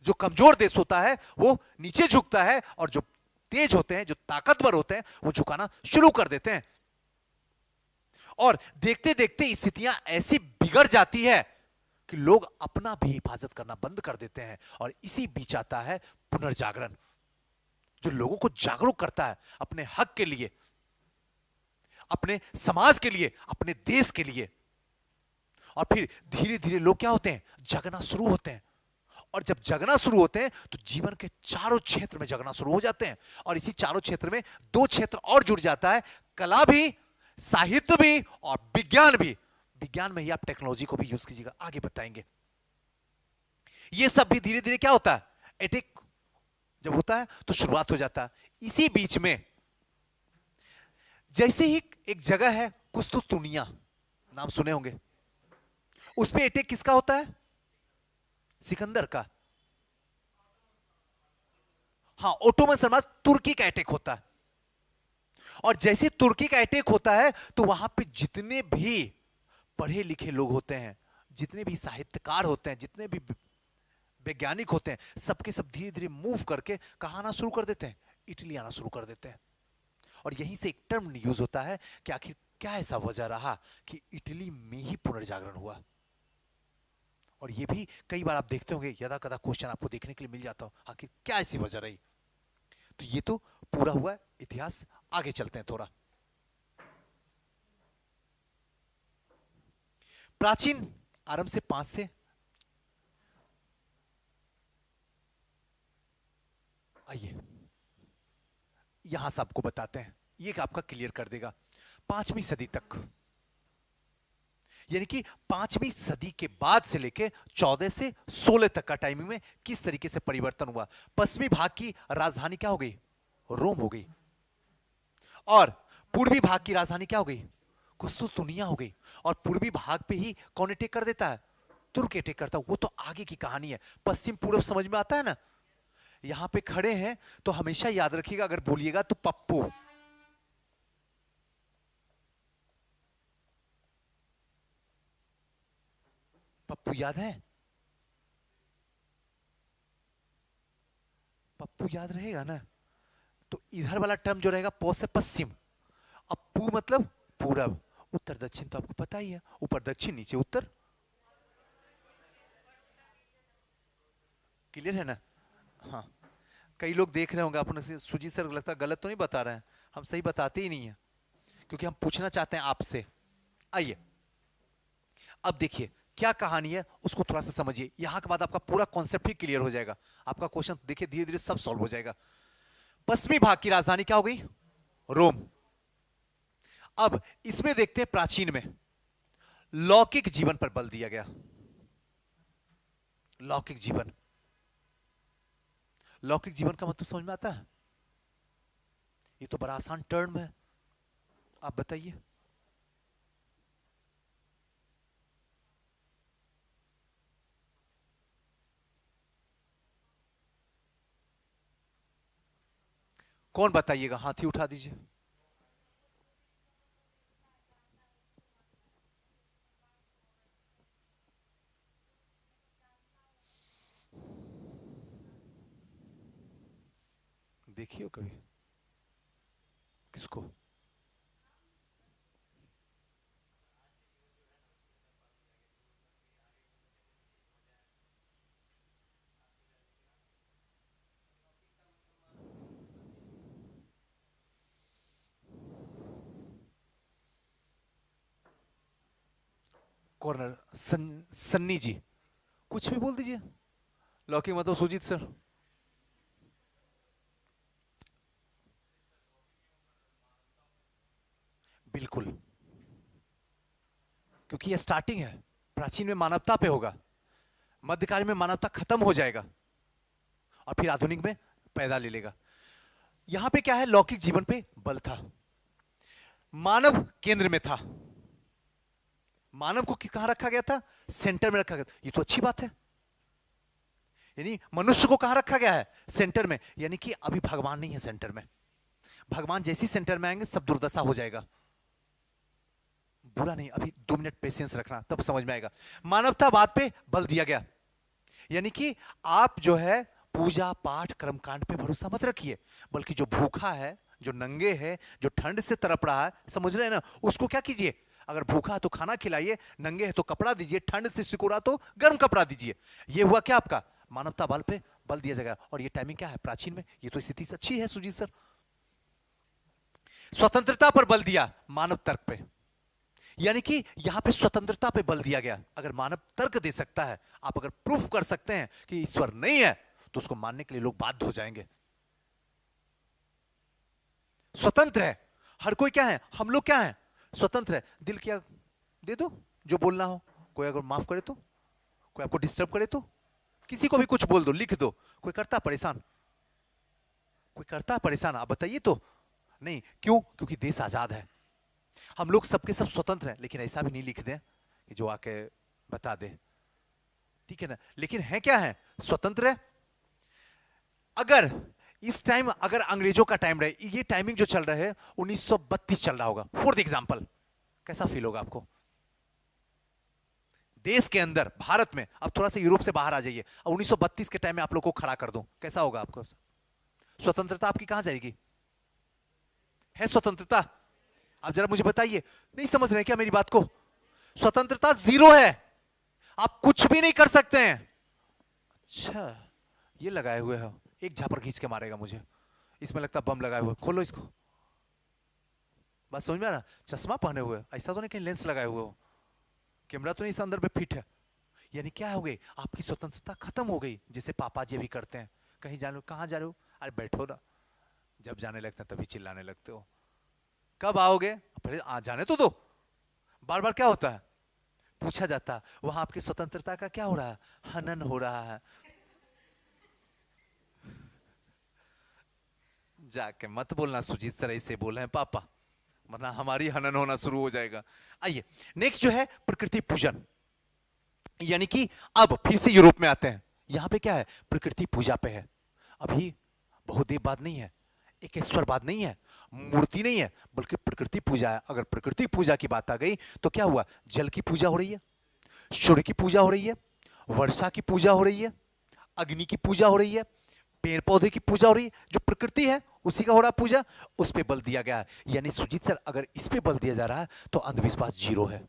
[SPEAKER 1] जो कमजोर देश होता है वो नीचे झुकता है और जो तेज होते हैं, जो ताकतवर होते हैं, वो झुकाना शुरू कर देते हैं। और देखते देखते स्थितियां ऐसी बिगड़ जाती है कि लोग अपना भी हिफाजत करना बंद कर देते हैं। और इसी बीच आता है पुनर्जागरण, जो लोगों को जागरूक करता है अपने हक के लिए, अपने समाज के लिए, अपने देश के लिए। और फिर धीरे धीरे लोग क्या होते हैं? जगना शुरू होते हैं। और जब जगना शुरू होते हैं तो जीवन के चारों क्षेत्र में जगना शुरू हो जाते हैं। और इसी चारों क्षेत्र में 2 क्षेत्र और जुड़ जाता है, कला भी, साहित्य भी और विज्ञान भी। विज्ञान में ही आप टेक्नोलॉजी को भी यूज कीजिएगा, आगे बताएंगे। ये सब भी धीरे धीरे क्या होता है? अटैक जब होता है तो शुरुआत हो जाता है। इसी बीच में जैसे ही एक जगह है कुस्तुतुनिया, नाम सुने होंगे, उसमें अटैक किसका होता है? सिकंदर का। हाँ, ओटोमन साम्राज्य, तुर्की का अटैक होता है। और जैसे तुर्की का अटैक होता है तो वहां पे जितने भी पढ़े लिखे लोग होते हैं, जितने भी साहित्यकार होते हैं, जितने भी वैज्ञानिक होते हैं, सबके सब धीरे धीरे मूव करके कहां आना शुरू कर देते हैं? इटली आना शुरू कर देते हैं। और यहीं से एक टर्म यूज होता है कि आखिर क्या ऐसा वजह रहा कि इटली में ही पुनर्जागरण हुआ। और ये भी कई बार आप देखते होंगे, यदा कदा क्वेश्चन आपको देखने के लिए मिल जाता हो, आखिर क्या ऐसी वजह रही। तो ये तो पूरा हुआ इतिहास। आगे चलते हैं थोड़ा। प्राचीन आरंभ से 5 से आइए यहां से आपको बताते हैं, ये आपका क्लियर कर देगा। 5वीं सदी तक, यानी कि 5वीं सदी के बाद से लेके 14 से 16 तक का टाइमिंग में किस तरीके से परिवर्तन हुआ। पश्चिमी भाग की राजधानी क्या हो गई? रोम हो गई। और पूर्वी भाग की राजधानी क्या हो गई? कुस्तुतुनिया हो गई। और पूर्वी भाग पे ही कौन अटैक कर देता है? तुर्क अटैक करता है। वो तो आगे की कहानी है। पश्चिम पूर्व समझ में आता है ना। यहां पे खड़े हैं तो हमेशा याद रखिएगा, अगर बोलिएगा तो पप्पू। पप्पू याद है? पप्पू याद रहेगा ना। तो इधर वाला टर्म जो रहेगा पौ से पश्चिम। अब पू मतलब पूरब, उत्तर दक्षिण तो आपको पता ही है, ऊपर दक्षिण नीचे उत्तर। क्लियर है ना? हाँ, कई लोग देख रहे होंगे अपने से, सुजीत सर लगता है गलत तो नहीं बता रहे हैं। हम सही बताते ही नहीं है, क्योंकि हम पूछना चाहते हैं आपसे। आइए अब देखिए क्या कहानी है, उसको थोड़ा सा समझिए। यहां के बाद आपका पूरा कॉन्सेप्ट ही क्लियर हो जाएगा। आपका क्वेश्चन देखिए धीरे धीरे सब सॉल्व हो जाएगा। पश्चिमी भाग की राजधानी क्या हो गई? रोम। अब इसमें देखते हैं प्राचीन में लौकिक जीवन पर बल दिया गया। लौकिक जीवन, लौकिक जीवन का मतलब समझ में आता है? ये तो बड़ा आसान टर्म है, आप बताइए। कौन बताइएगा? हाथी उठा दीजिए। देखिए कभी किसको? कॉर्नर सन्नी जी, कुछ भी बोल दीजिए। लॉकिंग मतलब सुजीत सर। बिल्कुल, क्योंकि ये स्टार्टिंग है। प्राचीन में मानवता पे होगा, मध्यकाल में मानवता खत्म हो जाएगा और फिर आधुनिक में पैदा ले लेगा। यहां पे क्या है, लौकिक जीवन पे बल था, मानव केंद्र में था। मानव को कहां रखा गया था? सेंटर में रखा गया था। ये तो अच्छी बात है। यानी मनुष्य को कहां रखा गया है? सेंटर में। यानी कि अभी भगवान नहीं है सेंटर में। भगवान जैसी सेंटर में आएंगे सब दुर्दशा हो जाएगा। बुरा नहीं, अभी 2 मिनट पेशेंस रखना, तब समझ में आएगा। मानवतावाद पे बल दिया गया, यानी कि आप जो है पूजा पाठ कर्मकांड पे भरोसा मत रखिए, बल्कि जो भूखा है, जो नंगे है, जो ठंड से तड़प रहा है, समझ रहे हैं ना, उसको क्या कीजिए? अगर भूखा है तो खाना खिलाइए, नंगे है तो कपड़ा दीजिए, ठंड से सिकुड़ा तो गर्म कपड़ा दीजिए। ये हुआ क्या आपका? मानवता बल पे बल दिया जाएगा। और ये टाइमिंग क्या है प्राचीन में? ये तो स्थिति अच्छी है सुजीत सर। स्वतंत्रता पर बल दिया, मानव तर्क पे। यानी कि यहां पे स्वतंत्रता पे बल दिया गया। अगर मानव तर्क दे सकता है, आप अगर प्रूफ कर सकते हैं कि ईश्वर नहीं है, तो उसको मानने के लिए लोग बाध्य हो जाएंगे। स्वतंत्र है हर कोई। क्या है? हम लोग क्या है? स्वतंत्र है। दिल क्या दे दो, जो बोलना हो। कोई अगर माफ करे तो, कोई आपको डिस्टर्ब करे तो, किसी को भी कुछ बोल दो, लिख दो। कोई करता परेशान? कोई करता परेशान? आप बताइए तो। नहीं, क्यों? क्योंकि देश आजाद है। हम लोग सबके सब स्वतंत्र हैं, लेकिन ऐसा भी नहीं लिख दें कि जो आके बता दे, ठीक है ना। लेकिन है क्या है? स्वतंत्र है। अगर इस टाइम, अगर अंग्रेजों का टाइम रहे, ये टाइमिंग जो चल रहा है 1932 चल रहा होगा, फॉर एग्जांपल, कैसा फील होगा आपको? देश के अंदर, भारत में, अब थोड़ा सा यूरोप से बाहर आ जाइए, 1932 के टाइम में आप लोग को खड़ा कर दूं, कैसा होगा आपको? स्वतंत्रता आपकी कहां जाएगी? है स्वतंत्रता? आप जरा मुझे बताइए, नहीं समझ रहे क्या मेरी बात को? स्वतंत्रता जीरो है, आप कुछ भी नहीं कर सकते हैं। अच्छा, ये लगाए हुए हो, एक झापड़ खींच के मारेगा मुझे, इसमें लगता बम लगाए हुए। खोलो इसको, बात समझ में आ रहा? चश्मा पहने हुए, ऐसा तो नहीं कहीं लेंस लगाए हुए हो, कैमरा तो नहीं इस अंदर में फिट है। यानी क्या हो गई? आपकी स्वतंत्रता खत्म हो गई। जैसे पापा जी भी करते हैं, कहीं जाने, कहां जा रहे हो? अरे बैठो ना। जब जाने लगते हैं तभी चिल्लाने लगते हो, कब आओगे? पहले आ जाने तो दो। बार बार क्या होता है? पूछा जाता, वहां आपकी स्वतंत्रता का क्या हो रहा है? हनन हो रहा है। जाके मत बोलना सुजीत सर ऐसे बोले हैं पापा, वरना हमारी हनन होना शुरू हो जाएगा। आइए नेक्स्ट जो है प्रकृति पूजन। यानी कि अब फिर से यूरोप में आते हैं। यहां पे क्या है? प्रकृति पूजा पे है। अभी बहुदेववाद नहीं है, एकेश्वरवाद नहीं है, मूर्ति नहीं है, बल्कि प्रकृति पूजा है। अगर प्रकृति पूजा की बात आ गई तो क्या हुआ? जल की पूजा हो रही है, सूर्य की पूजा हो रही है, वर्षा की पूजा हो रही है, अग्नि की पूजा हो रही है, पेड़ पौधे की पूजा हो रही है। जो प्रकृति है उसी का हो रहा पूजा, उस पे बल दिया गया है। यानी सुजीत सर, अगर इस पे बल दिया जा रहा है तो अंधविश्वास जीरो है।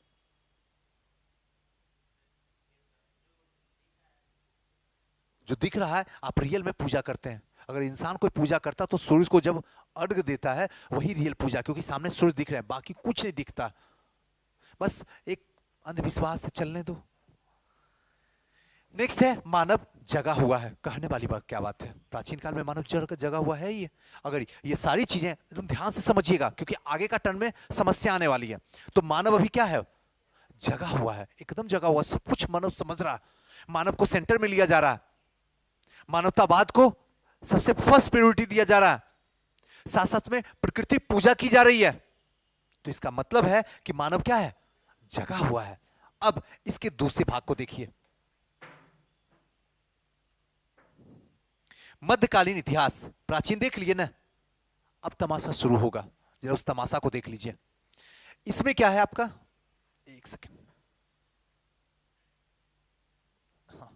[SPEAKER 1] जो दिख रहा है आप रियल में पूजा करते हैं। अगर इंसान कोई पूजा करता तो सूरज को जब अर्घ देता है वही रियल पूजा, क्योंकि सामने सूरज दिख रहे हैं, बाकी कुछ नहीं दिखता। बस एक अंधविश्वास है, चलने दो। नेक्स्ट है मानव जगा हुआ है। कहने वाली बात, क्या बात है, प्राचीन काल में मानव जगा हुआ है ये। अगर ये सारी चीजें एकदम ध्यान से समझिएगा, क्योंकि आगे का टर्न में समस्या आने वाली है। तो मानव अभी क्या है? जगा हुआ है, एकदम जगा हुआ, सब कुछ मानव समझ रहा है। मानव को सेंटर में लिया जा रहा है, मानवतावाद को सबसे फर्स्ट प्रायोरिटी दिया जा रहा है, साथ साथ में प्रकृति पूजा की जा रही है। तो इसका मतलब है कि मानव क्या है? जगा हुआ है। अब इसके दूसरे भाग को देखिए, मध्यकालीन इतिहास। प्राचीन देख लिए ना, अब तमाशा शुरू होगा, जरा उस तमाशा को देख लीजिए। इसमें क्या है आपका? एक सेकंड, हाँ।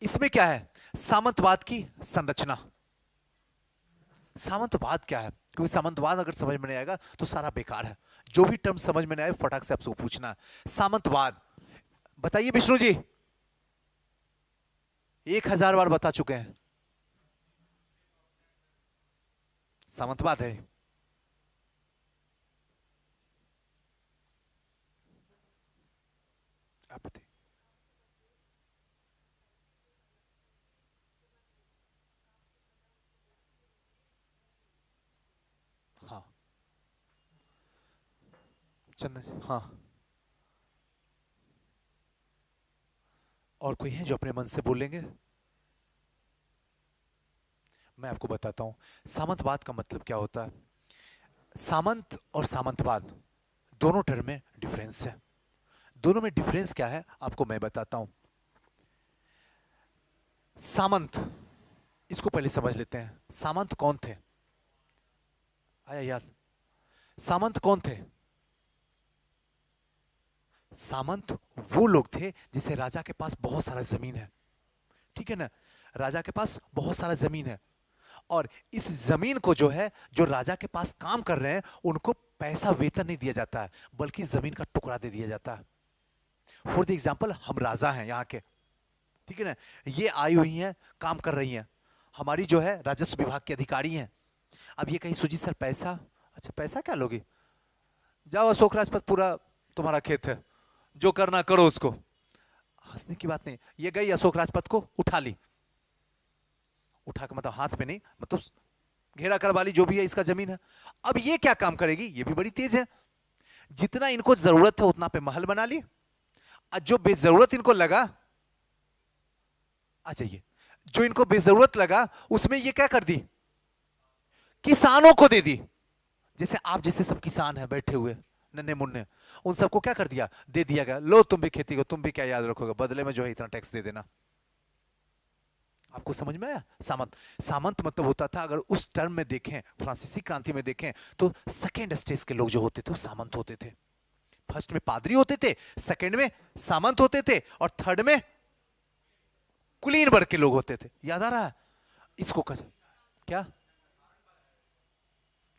[SPEAKER 1] इसमें क्या है? सामंतवाद की संरचना। सामंतवाद क्या है? क्योंकि सामंतवाद अगर समझ में नहीं आएगा तो सारा बेकार है। जो भी टर्म समझ में नहीं आए फटाक से आपसे पूछना है। सामंतवाद बताइए विष्णु जी, 1000 बार बता चुके हैं। सामंतवाद है। आप बताइए। हाँ चंदन, हाँ। और कोई है जो अपने मन से बोलेंगे? मैं आपको बताता हूं सामंतवाद का मतलब क्या होता है। सामंत और सामंतवाद दोनों टर्म में डिफरेंस है। दोनों में डिफरेंस क्या है आपको मैं बताता हूं। सामंत, इसको पहले समझ लेते हैं। सामंत कौन थे? आया याद? सामंत कौन थे? सामंत वो लोग थे जिसे राजा के पास बहुत सारा जमीन है, ठीक है ना। राजा के पास बहुत सारा जमीन है और इस जमीन को जो है, जो राजा के पास काम कर रहे हैं उनको पैसा वेतन नहीं दिया जाता है, बल्कि जमीन का टुकड़ा दे दिया जाता है। फॉर द एग्जाम्पल हम राजा हैं यहाँ के, ठीक है ना। ये आई हुई हैं, काम कर रही हैं, हमारी जो है राजस्व विभाग के अधिकारी हैं। अब ये कहीं सुजी सर पैसा, अच्छा पैसा क्या लोगे, जाओ अशोक राजपथ पूरा तुम्हारा खेत है, जो करना करो उसको। हंसने की बात नहीं, ये गई अशोक राजपथ को उठा ली, उठा के मतलब हाथ में नहीं, मतलब घेरा कर वाली जो भी है इसका जमीन है। अब ये क्या काम करेगी, ये भी बड़ी तेज है। जितना इनको जरूरत है उतना पे महल बना ली, और जो बेजरूरत इनको लगा, आ जाइए, जो इनको बेजरूरत लगा उसमें ये क्या कर दी, किसानों को दे दी। जैसे आप जैसे सब किसान हैं बैठे हुए नन्हे मुन्ने, उन सबको क्या कर दिया, दे दिया गया, लो तुम भी खेती को, तुम भी क्या याद रखोगे, बदले में जो है इतना टैक्स दे देना। आपको समझ में आया? सामंत, सामंत मतलब होता था, अगर उस टर्म में देखें, फ्रांसीसी क्रांति में देखें, तो सेकेंड स्टेज के लोग जो होते थे वो सामंत होते थे। फर्स्ट में पादरी होते थे, सेकेंड में सामंत होते थे, और थर्ड में कुलीन वर्ग के लोग होते थे। याद आ रहा है इसको? क्या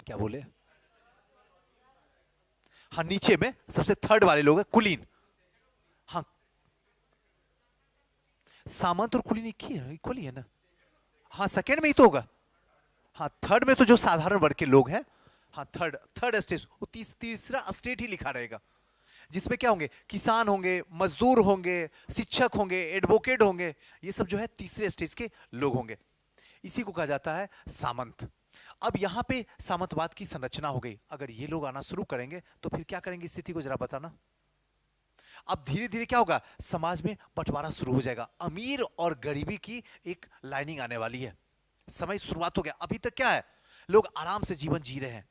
[SPEAKER 1] क्या बोले? हाँ, नीचे में सबसे थर्ड वाले लोग हैं कुलीन। हाँ, सामंत और कुलीन इक्वली है ना। हाँ, सेकेंड में ही तो होगा। हाँ, थर्ड में तो जो साधारण वर्ग के लोग हैं, हाँ थर्ड, थर्ड स्टेज, वो तीसरा स्टेट ही लिखा रहेगा, जिसमें क्या होंगे, किसान होंगे, मजदूर होंगे, शिक्षक होंगे, एडवोकेट होंगे, ये सब जो है तीसरे स्टेज के लोग होंगे। इसी को कहा जाता है सामंत। अब यहां पे सामंतवाद की संरचना हो गई। अगर ये लोग आना शुरू करेंगे तो फिर क्या करेंगे, स्थिति को जरा बताना। अब धीरे धीरे क्या होगा, समाज में बंटवारा शुरू हो जाएगा, अमीर और गरीबी की एक लाइनिंग आने वाली है। समय शुरुआत हो गया। अभी तक क्या है, लोग आराम से जीवन जी रहे हैं,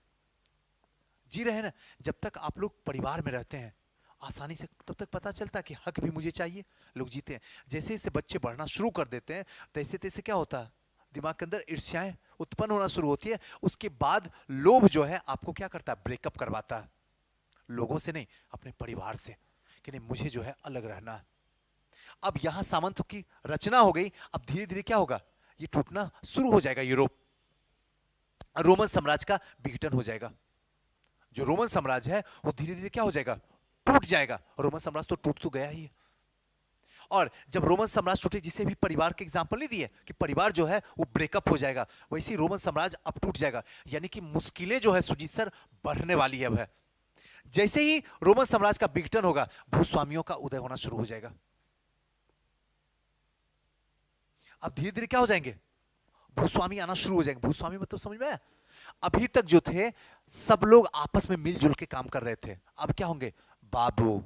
[SPEAKER 1] जी रहे हैं ना। जब तक आप लोग परिवार में रहते हैं आसानी से, तब तक पता चलता है कि हक भी मुझे चाहिए, लोग जीते हैं। जैसे जैसे बच्चे बढ़ना शुरू कर देते हैं, तैसे तैसे क्या होता है, दिमाग के अंदर ईर्ष्याएं उत्पन्न होना शुरू होती है। उसके बाद लोभ जो है आपको क्या करता है, ब्रेकअप करवाता है, लोगों से नहीं, अपने परिवार से, कि नहीं मुझे जो है अलग रहना है। अब यहां सामंत की रचना हो गई। अब धीरे धीरे क्या होगा, ये टूटना शुरू हो जाएगा। यूरोप, रोमन साम्राज्य का विघटन हो जाएगा। जो रोमन साम्राज्य है वो धीरे धीरे क्या हो जाएगा, टूट जाएगा। रोमन साम्राज्य तो टूट तो गया ही है। और जब रोमन साम्राज्य टूटे, जिसे भी परिवार के एग्जांपल नहीं दिए कि परिवार जो है वो ब्रेकअप हो जाएगा, वैसे ही रोमन साम्राज्य अब टूट जाएगा। यानी कि मुश्किलें जो है सुजीत सर बढ़ने वाली है। अब जैसे ही रोमन साम्राज्य का विघटन होगा, भूस्वामियों का उदय होना शुरू हो जाएगा। अब धीरे धीरे क्या हो जाएंगे, भूस्वामी आना शुरू हो जाएंगे। भूस्वामी मतलब समझ में आया? अभी तक जो थे सब लोग आपस में मिलजुल के काम कर रहे थे, अब क्या होंगे, बाबू,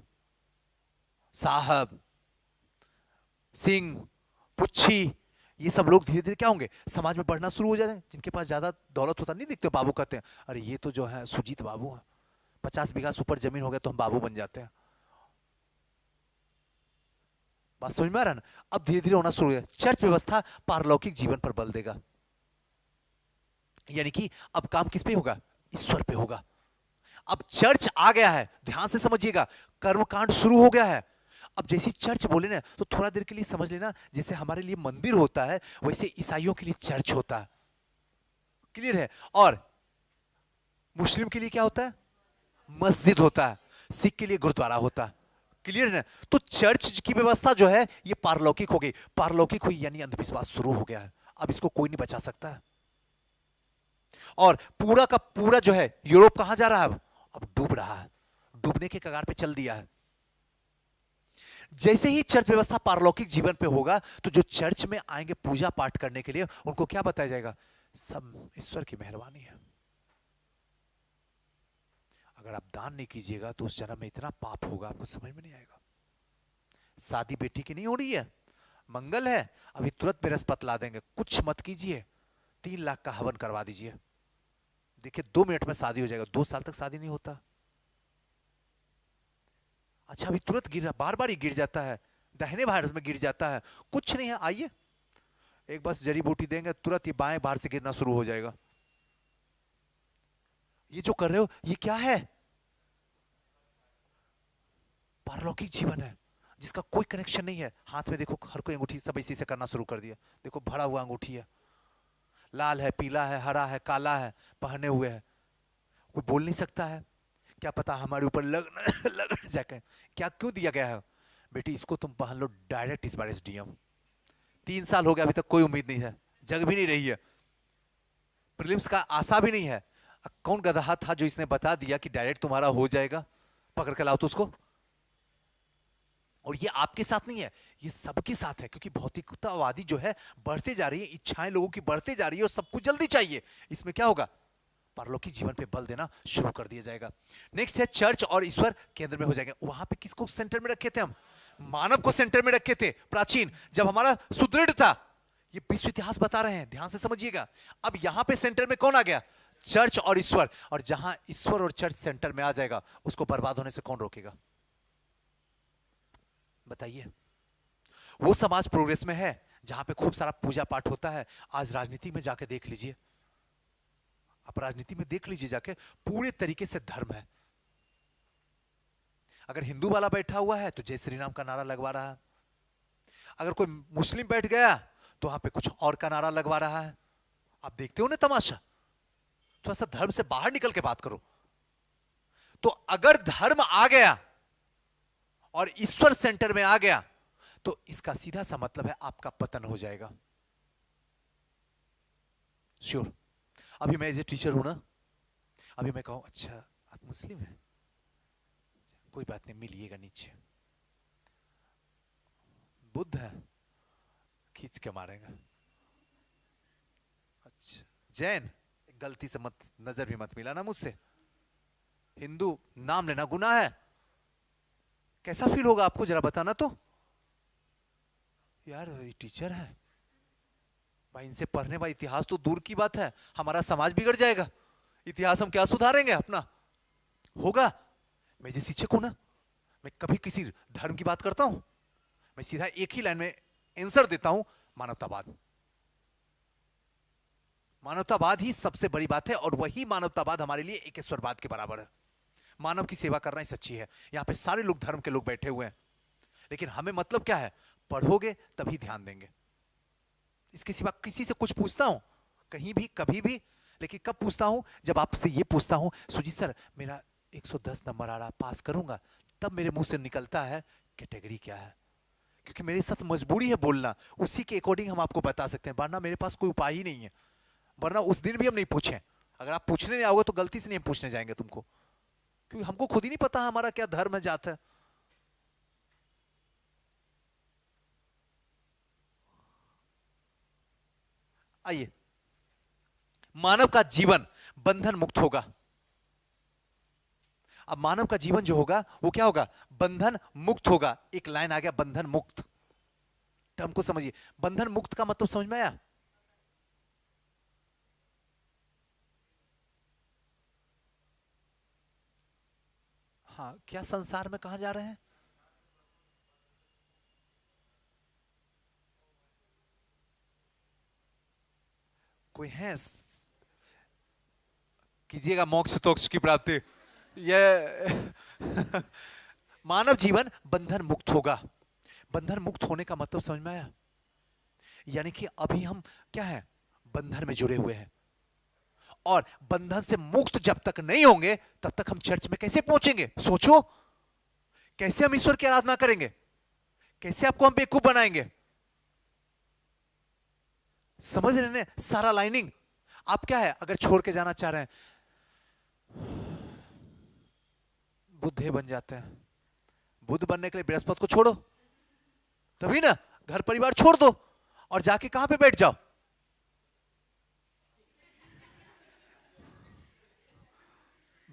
[SPEAKER 1] साहब, सिंह, पुच्छी, ये सब लोग धीरे धीरे क्या होंगे, समाज में बढ़ना शुरू हो जाते हैं। जिनके पास ज्यादा दौलत होता नहीं दिखते बाबू कहते हैं, अरे ये तो जो है सुजीत बाबू है, 50 बीघा से ऊपर जमीन हो गया तो हम बाबू बन जाते हैं। बात समझ में आ रहा है ना? अब धीरे धीरे होना शुरू है। चर्च व्यवस्था पारलौकिक जीवन पर बल देगा, यानी कि अब काम किस पे होगा, ईश्वर पे होगा। अब चर्च आ गया है, ध्यान से समझिएगा, कर्मकांड शुरू हो गया है। अब जैसे चर्च बोले ना तो थोड़ा देर के लिए समझ लेना, जैसे हमारे लिए मंदिर होता है वैसे ईसाइयों के लिए चर्च होता है। क्लियर है? और मुस्लिम के लिए क्या होता है? मस्जिद होता है। सिख के लिए गुरुद्वारा होता है। क्लियर है? तो चर्च की व्यवस्था जो है ये पारलौकिक हो गई। पारलौकिक हुई यानी अंधविश्वास शुरू हो गया है। अब इसको कोई नहीं बचा सकता है। और पूरा का पूरा जो है यूरोप कहां जा रहा है? अब डूब रहा है, डूबने के कगार पे चल दिया है। जैसे ही चर्च व्यवस्था पारलौकिक जीवन पे होगा तो जो चर्च में आएंगे पूजा पाठ करने के लिए उनको क्या बताया जाएगा? सब ईश्वर की मेहरबानी है। अगर आप दान नहीं कीजिएगा तो उस जन्म में इतना पाप होगा आपको समझ में नहीं आएगा। शादी बेटी की नहीं हो रही है, मंगल है, अभी तुरंत बृहस्पति ला देंगे, कुछ मत कीजिए, 3 लाख का हवन करवा दीजिए, देखिए 2 मिनट में शादी हो जाएगा। 2 साल तक शादी नहीं होता। अच्छा अभी तुरंत गिर रहा, बार बार ही गिर जाता है, दाहिने बाहर में गिर जाता है, कुछ नहीं है, आइए एक बस जड़ी बूटी देंगे तुरंत ये बाएं बाहर से गिरना शुरू हो जाएगा। ये जो कर रहे हो ये क्या है? पारलौकिक जीवन है जिसका कोई कनेक्शन नहीं है। हाथ में देखो हर कोई अंगूठी सब इसी से करना शुरू कर दिया। देखो भरा हुआ अंगूठी है, लाल है, पीला है, हरा है, काला है, पहने हुए है। कोई बोल नहीं सकता है, क्या पता हमारे ऊपर लग लग जाके। क्या क्यों दिया गया है? बेटी इसको तुम पहन लो, डायरेक्ट इस बार एसडीएम। 3 साल हो गया अभी तक कोई उम्मीद नहीं है, जग भी नहीं रही है, प्रीलिम्स का आशा भी नहीं है। कौन गधा था जो इसने बता दिया कि डायरेक्ट तुम्हारा हो जाएगा? पकड़ के लाओ तो उसको। और ये आपके साथ नहीं है, ये सबके साथ है, क्योंकि भौतिकतावादी जो है बढ़ते जा रही है, इच्छाएं लोगों की बढ़ते जा रही है और सब कुछ जल्दी चाहिए। इसमें क्या होगा? परलौकिक जीवन पे बल देना शुरू कर दिया जाएगा। नेक्स्ट है चर्च और ईश्वर केंद्र में हो जाएंगे। वहां पे किसको सेंटर में रखे थे हम? मानव को सेंटर में रखे थे प्राचीन, जब हमारा सुदृढ़ था। ये विश्व इतिहास बता रहे हैं, ध्यान से समझिएगा। अब यहां पे सेंटर में कौन आ गया? चर्च और ईश्वर। और जहां ईश्वर और चर्च सेंटर में आ जाएगा उसको बर्बाद होने से कौन रोकेगा? बताइए। वो समाज प्रोग्रेस में है जहां पे खूब सारा पूजा पाठ होता है। आज राजनीति में जाके देख लीजिए, आप राजनीति में देख लीजिए जाके, पूरे तरीके से धर्म है। अगर हिंदू वाला बैठा हुआ है तो जय श्री राम का नारा लगवा रहा है, अगर कोई मुस्लिम बैठ गया तो वहां पे कुछ और का नारा लगवा रहा है। आप देखते हो ना तमाशा। थोड़ा सा धर्म से बाहर निकल के बात करो। तो अगर धर्म आ गया और ईश्वर सेंटर में आ गया तो इसका सीधा सा मतलब है आपका पतन हो जाएगा। श्योर। अभी मैं एज ए टीचर हूं ना, अभी मैं कहूं अच्छा आप मुस्लिम हैं, कोई बात नहीं मिलिएगा नीचे, बुद्ध है, खींच के मारेंगे। अच्छा जैन, गलती से मत, नजर भी मत मिलाना मुझसे। हिंदू, नाम लेना गुनाह है। कैसा फील होगा आपको जरा बताना तो। यार ये टीचर है भाई, इनसे पढ़ने वाला, इतिहास तो दूर की बात है, हमारा समाज बिगड़ जाएगा। इतिहास हम क्या सुधारेंगे अपना? होगा। मैं जो शिक्षक हूं ना, मैं कभी किसी धर्म की बात करता हूं, मैं सीधा एक ही लाइन में आंसर देता हूं, मानवतावाद। मानवतावाद ही सबसे बड़ी बात है और वही मानवतावाद हमारे लिए एकेश्वरवाद के बराबर है। मानव की सेवा करना ही सच्ची है। यहां पे सारे लोग धर्म के लोग बैठे हुए हैं, लेकिन हमें मतलब क्या है? पढ़ोगे तभी ध्यान देंगे। इसके सिवा किसी से कुछ पूछता हूं कहीं भी कभी भी, लेकिन कब पूछता हूं? जब आपसे ये पूछता हूं सुजीत सर मेरा 110 नंबर आ रहा, पास करूंगा, तब मेरे मुंह से निकलता है कैटेगरी क्या है, क्योंकि मेरे साथ मजबूरी है बोलना, उसी के अकॉर्डिंग हम आपको बता सकते हैं, वरना मेरे पास कोई उपाय ही नहीं है। वरना उस दिन भी हम नहीं पूछें। अगर आप पूछने नहीं आओगे तो गलती से नहीं पूछने जाएंगे तुमको, क्योंकि हमको खुद ही नहीं पता हमारा क्या धर्म है, जात है। आइए, मानव का जीवन बंधन मुक्त होगा। अब मानव का जीवन जो होगा वो क्या होगा? बंधन मुक्त होगा। एक लाइन आ गया, बंधन मुक्त। टर्म को समझिए, बंधन मुक्त का मतलब समझ में आया? हाँ, क्या संसार में कहा जा रहे हैं? कोई है? कीजिएगा मोक्ष तोक्ष की प्राप्ति। ये मानव जीवन बंधन मुक्त होगा। बंधन मुक्त होने का मतलब समझ में आया? यानी कि अभी हम क्या है, बंधन में जुड़े हुए हैं, और बंधन से मुक्त जब तक नहीं होंगे तब तक हम चर्च में कैसे पहुंचेंगे? सोचो, कैसे हम ईश्वर की आराधना करेंगे? कैसे आपको हम बेवकूफ बनाएंगे? समझ रहे हैं सारा लाइनिंग? आप क्या है, अगर छोड़ के जाना चाह रहे हैं, बुद्ध बन जाते हैं। बुद्ध बनने के लिए बृहस्पति को छोड़ो, तभी ना। घर परिवार छोड़ दो और जाके कहां पे बैठ जाओ?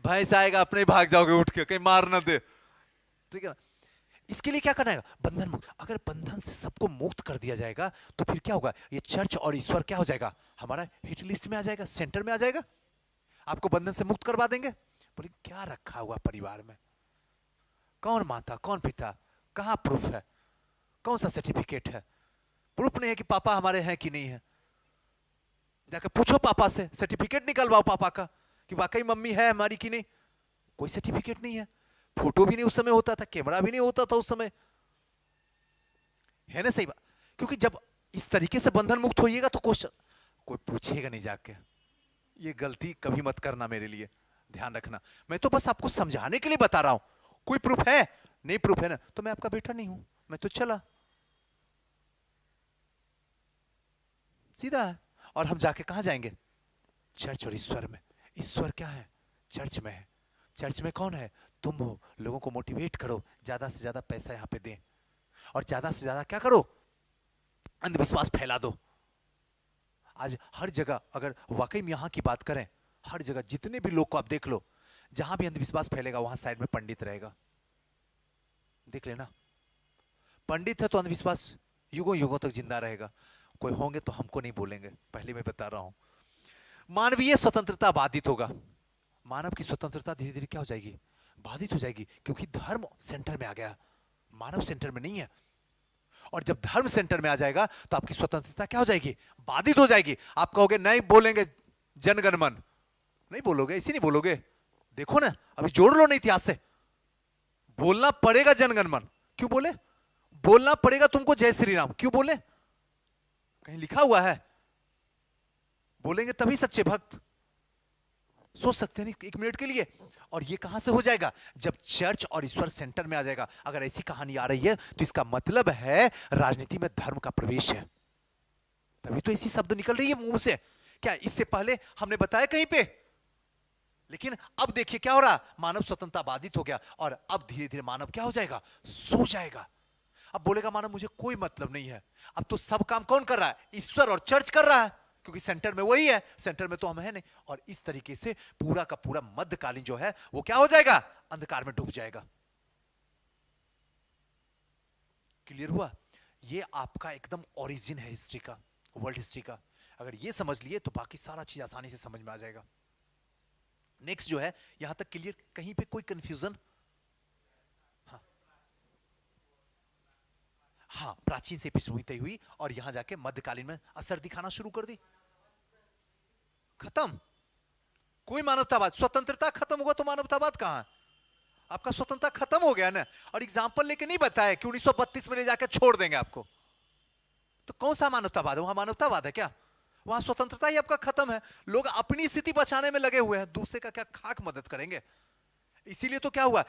[SPEAKER 1] भैंस आएगा अपने ही भाग जाओगे उठ के, कहीं मार ना दे, ठीक है ना? इसके लिए क्या करना है? बंधन मुक्त। अगर बंधन से सबको मुक्त कर दिया जाएगा तो फिर क्या होगा? ये चर्च और ईश्वर क्या हो जाएगा? हमारा हिट लिस्ट में आ जाएगा, सेंटर में आ जाएगा। आपको बंधन से मुक्त करवा देंगे। बोले क्या रखा हुआ परिवार में? कौन माता, कौन पिता, कहां प्रूफ है? कौन सा सर्टिफिकेट है? प्रूफ नहीं है कि पापा हमारे हैं कि नहीं है। जाकर पूछो पापा से, सर्टिफिकेट निकलवाओ पापा का कि वाकई मम्मी है हमारी कि नहीं। कोई सर्टिफिकेट नहीं है। फोटो भी नहीं उस समय होता था, कैमरा भी नहीं होता था उस समय, है ना? सही बात। क्योंकि जब इस तरीके से बंधन मुक्त होइएगा तो क्वेश्चन कोई पूछेगा नहीं जाके। ये गलती कभी मत करना, मेरे लिए ध्यान रखना। मैं तो बस आपको समझाने के लिए बता रहा हूं। कोई प्रूफ है? नहीं प्रूफ है ना, तो मैं आपका बेटा नहीं हूं, मैं तो चला, सीधा है। और हम जाके कहां जाएंगे? चर्च और ईश्वर में। ईश्वर क्या है? चर्च में है। चर्च में कौन है? तुम हो। लोगों को मोटिवेट करो, ज्यादा से ज्यादा पैसा यहां पे दें, और ज्यादा से ज्यादा क्या करो? अंधविश्वास फैला दो। आज हर जगह अगर वाकई में यहां की बात करें, हर जगह जितने भी लोग को आप देख लो, जहां भी अंधविश्वास फैलेगा वहां साइड में पंडित रहेगा। देख लेना, पंडित है तो अंधविश्वास युगों युगों तक जिंदा रहेगा। कोई होंगे तो हमको नहीं बोलेंगे, पहले मैं बता रहा हूं। मानवीय स्वतंत्रता बाधित होगा। मानव की स्वतंत्रता धीरे धीरे क्या हो जाएगी? बाधित हो जाएगी, क्योंकि धर्म सेंटर में आ गया, मानव सेंटर में नहीं है। और जब धर्म सेंटर में आ जाएगा तो आपकी स्वतंत्रता क्या हो जाएगी? बाधित हो जाएगी। आप कहोगे नहीं बोलेंगे जनगण मन, नहीं बोलोगे, इसी नहीं बोलोगे। देखो ना, अभी जोड़ लो ना इतिहास से। बोलना पड़ेगा जनगण मन, क्यों बोले? बोलना पड़ेगा तुमको जय श्री राम, क्यों बोले? कहीं लिखा हुआ है? बोलेंगे तभी सच्चे भक्त। सोच सकते नहीं एक मिनट के लिए? और ये कहां से हो जाएगा? जब चर्च और ईश्वर सेंटर में आ जाएगा। अगर ऐसी कहानी आ रही है तो इसका मतलब है राजनीति में धर्म का प्रवेश है, तभी तो ऐसी शब्द निकल रही है मुंह से। क्या इससे पहले हमने बताया कहीं पे? लेकिन अब देखिए क्या हो रहा, मानव स्वतंत्रता बाधित हो गया, और अब धीरे धीरे मानव क्या हो जाएगा? सो जाएगा। अब बोलेगा मानव मुझे कोई मतलब नहीं है। अब तो सब काम कौन कर रहा है? ईश्वर और चर्च कर रहा है, क्योंकि सेंटर में वही है, सेंटर में तो हम है नहीं। और इस तरीके से पूरा का पूरा मध्यकालीन जो है वो क्या हो जाएगा? अंधकार में डूब जाएगा। क्लियर हुआ? ये आपका एकदम ओरिजिन है हिस्ट्री का, वर्ल्ड हिस्ट्री का। अगर ये समझ लिए तो बाकी सारा चीज आसानी से समझ में आ जाएगा। नेक्स्ट जो है, यहां तक क्लियर? कहीं पे कोई कंफ्यूजन? हाँ हाँ, प्राचीन से शुरू हुई और यहां जाके मध्यकालीन में असर दिखाना शुरू कर दी। खत्म। कोई मानवतावाद, स्वतंत्रता खत्म होगा तो मानवतावाद कहां है? आपका स्वतंत्रता खत्म हो गया ना। और एग्जाम्पल लेके नहीं बताया कि 1932 में ले जाकर छोड़ देंगे आपको, तो कौन सा मानवतावाद है? वहां मानवतावाद है क्या? वहां स्वतंत्रता ही आपका खत्म है। लोग अपनी स्थिति बचाने में लगे हुए हैं, दूसरे का क्या खाक मदद करेंगे? इसीलिए तो क्या हुआ,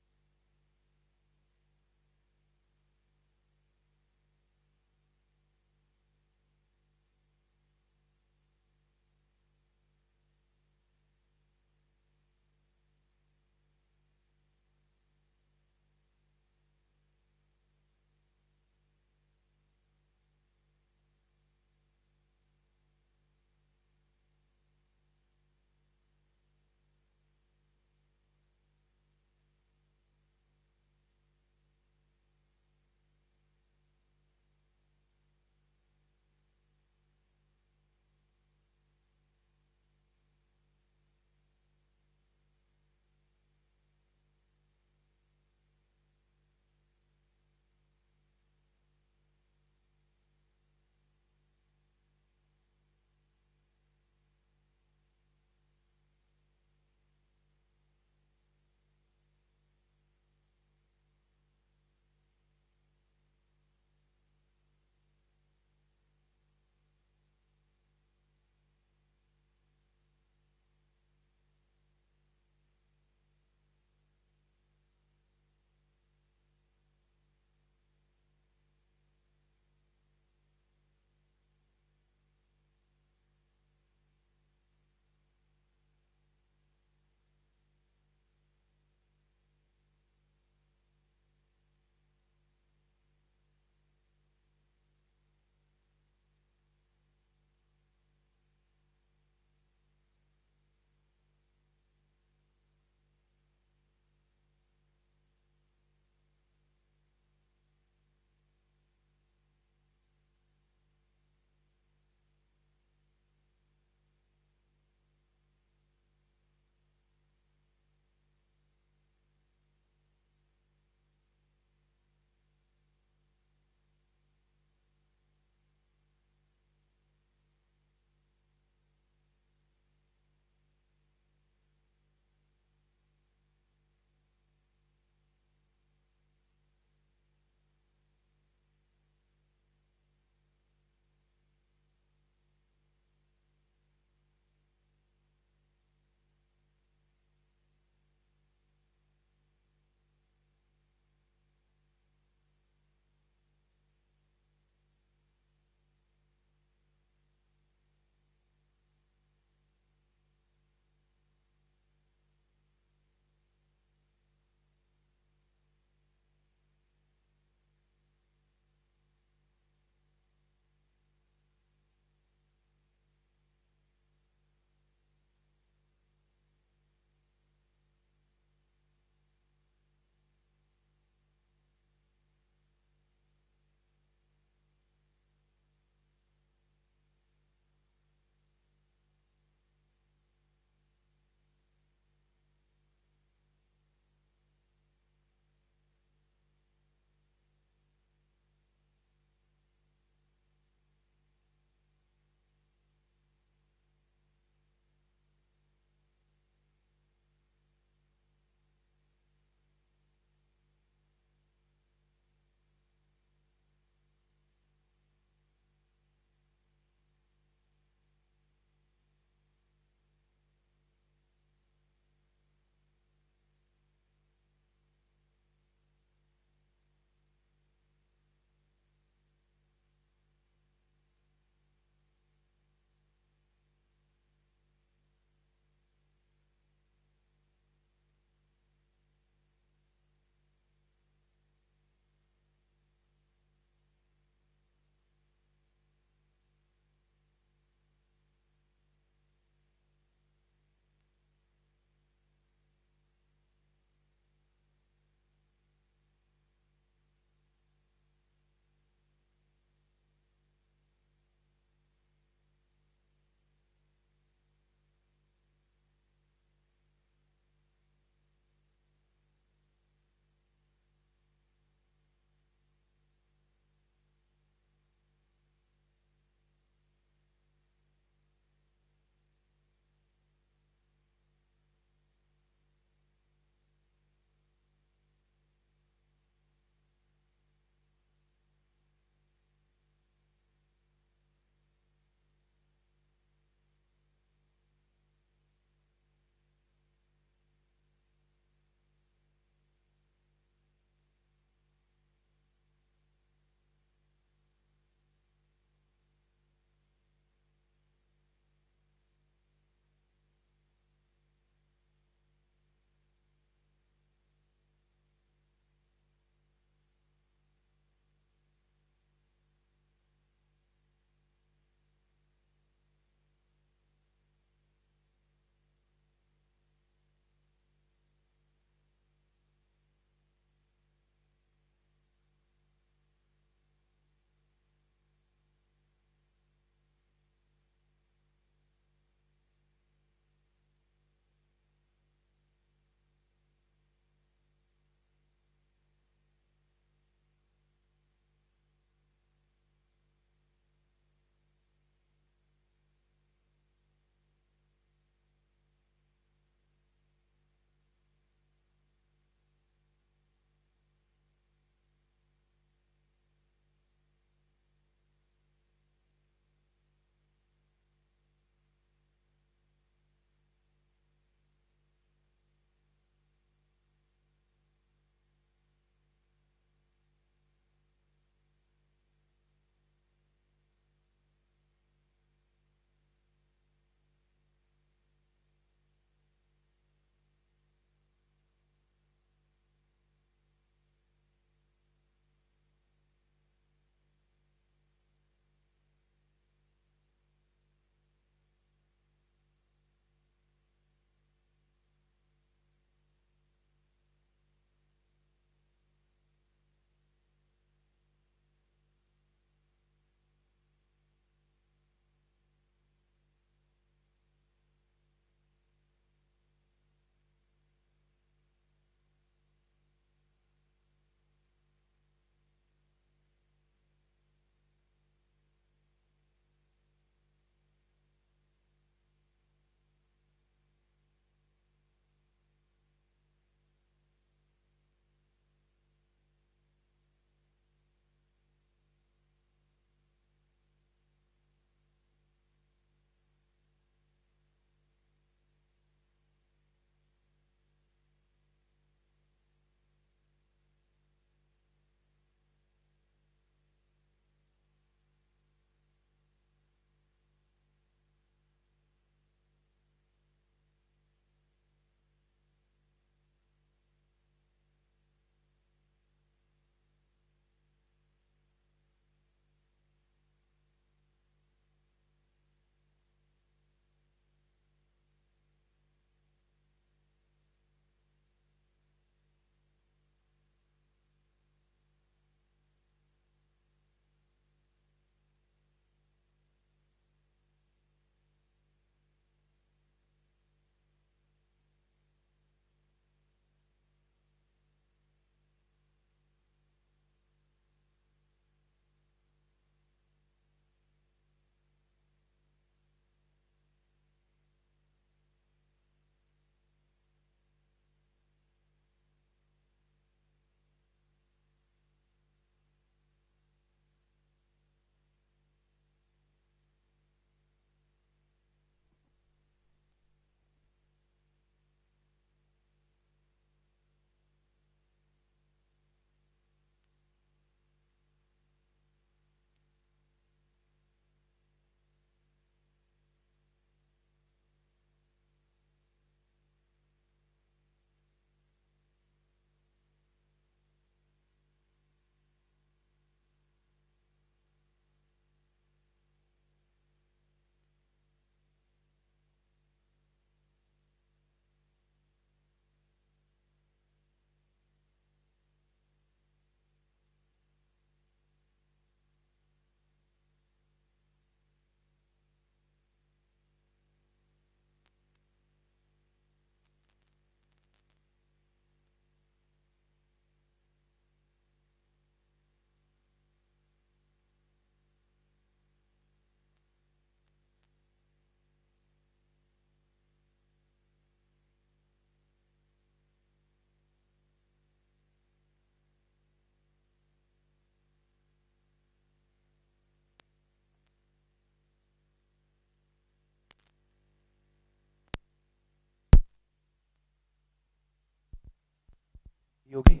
[SPEAKER 1] योगी,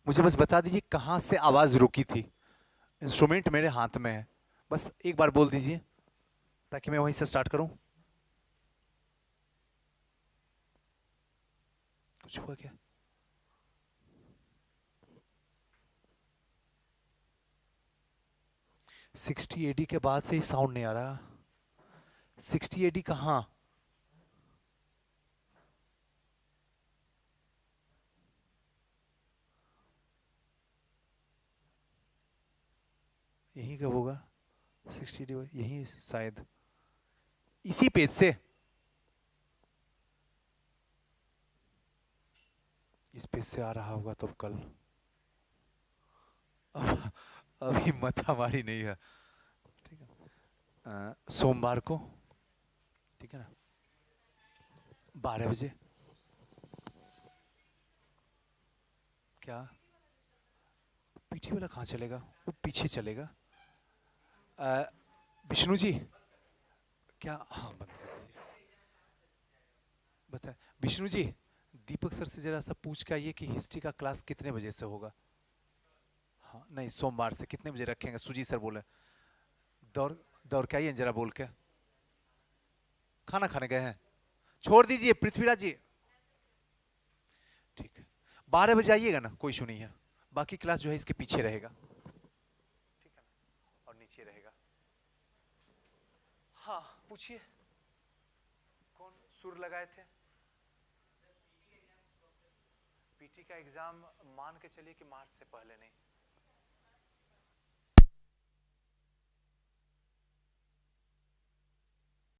[SPEAKER 1] मुझे बस बता दीजिए कहाँ से आवाज रुकी थी। इंस्ट्रूमेंट मेरे हाथ में है, बस एक बार बोल दीजिए ताकि मैं वहीं से स्टार्ट करूं। कुछ हुआ क्या? सिक्सटी एडी के बाद से ही साउंड नहीं आ रहा। 60 एडी कहाँ? यहीं का होगा 60 एडी, यहीं शायद, इसी पेज से। इस पेज से आ रहा होगा तो कल। अभी मत हमारी नहीं है, ठीक है। सोमवार को, ठीक है ना, 12 बजे। क्या? पीठी वाला कहाँ चलेगा? वो पीछे चलेगा। विष्णु जी, क्या? हाँ, बंद कर दीजिए। बता विष्णु जी, दीपक सर से जरा सा पूछ के आइए कि हिस्ट्री का क्लास कितने बजे से होगा। हाँ नहीं, सोमवार से कितने बजे रखेंगे? सुजी सर बोले। दौड़ दौड़ के आइए जरा बोल के। खाना खाने गए हैं? छोड़ दीजिए पृथ्वीराज जी। ठीक है, 12 बजे आइएगा ना, कोई इशू नहीं है। बाकी क्लास जो है इसके पीछे रहेगा, ठीक है ना, और नीचे रहेगा। हाँ पूछिए, कौन सुर लगाए थे? पीटी का एग्जाम मान के चलिए कि मार्च से पहले नहीं।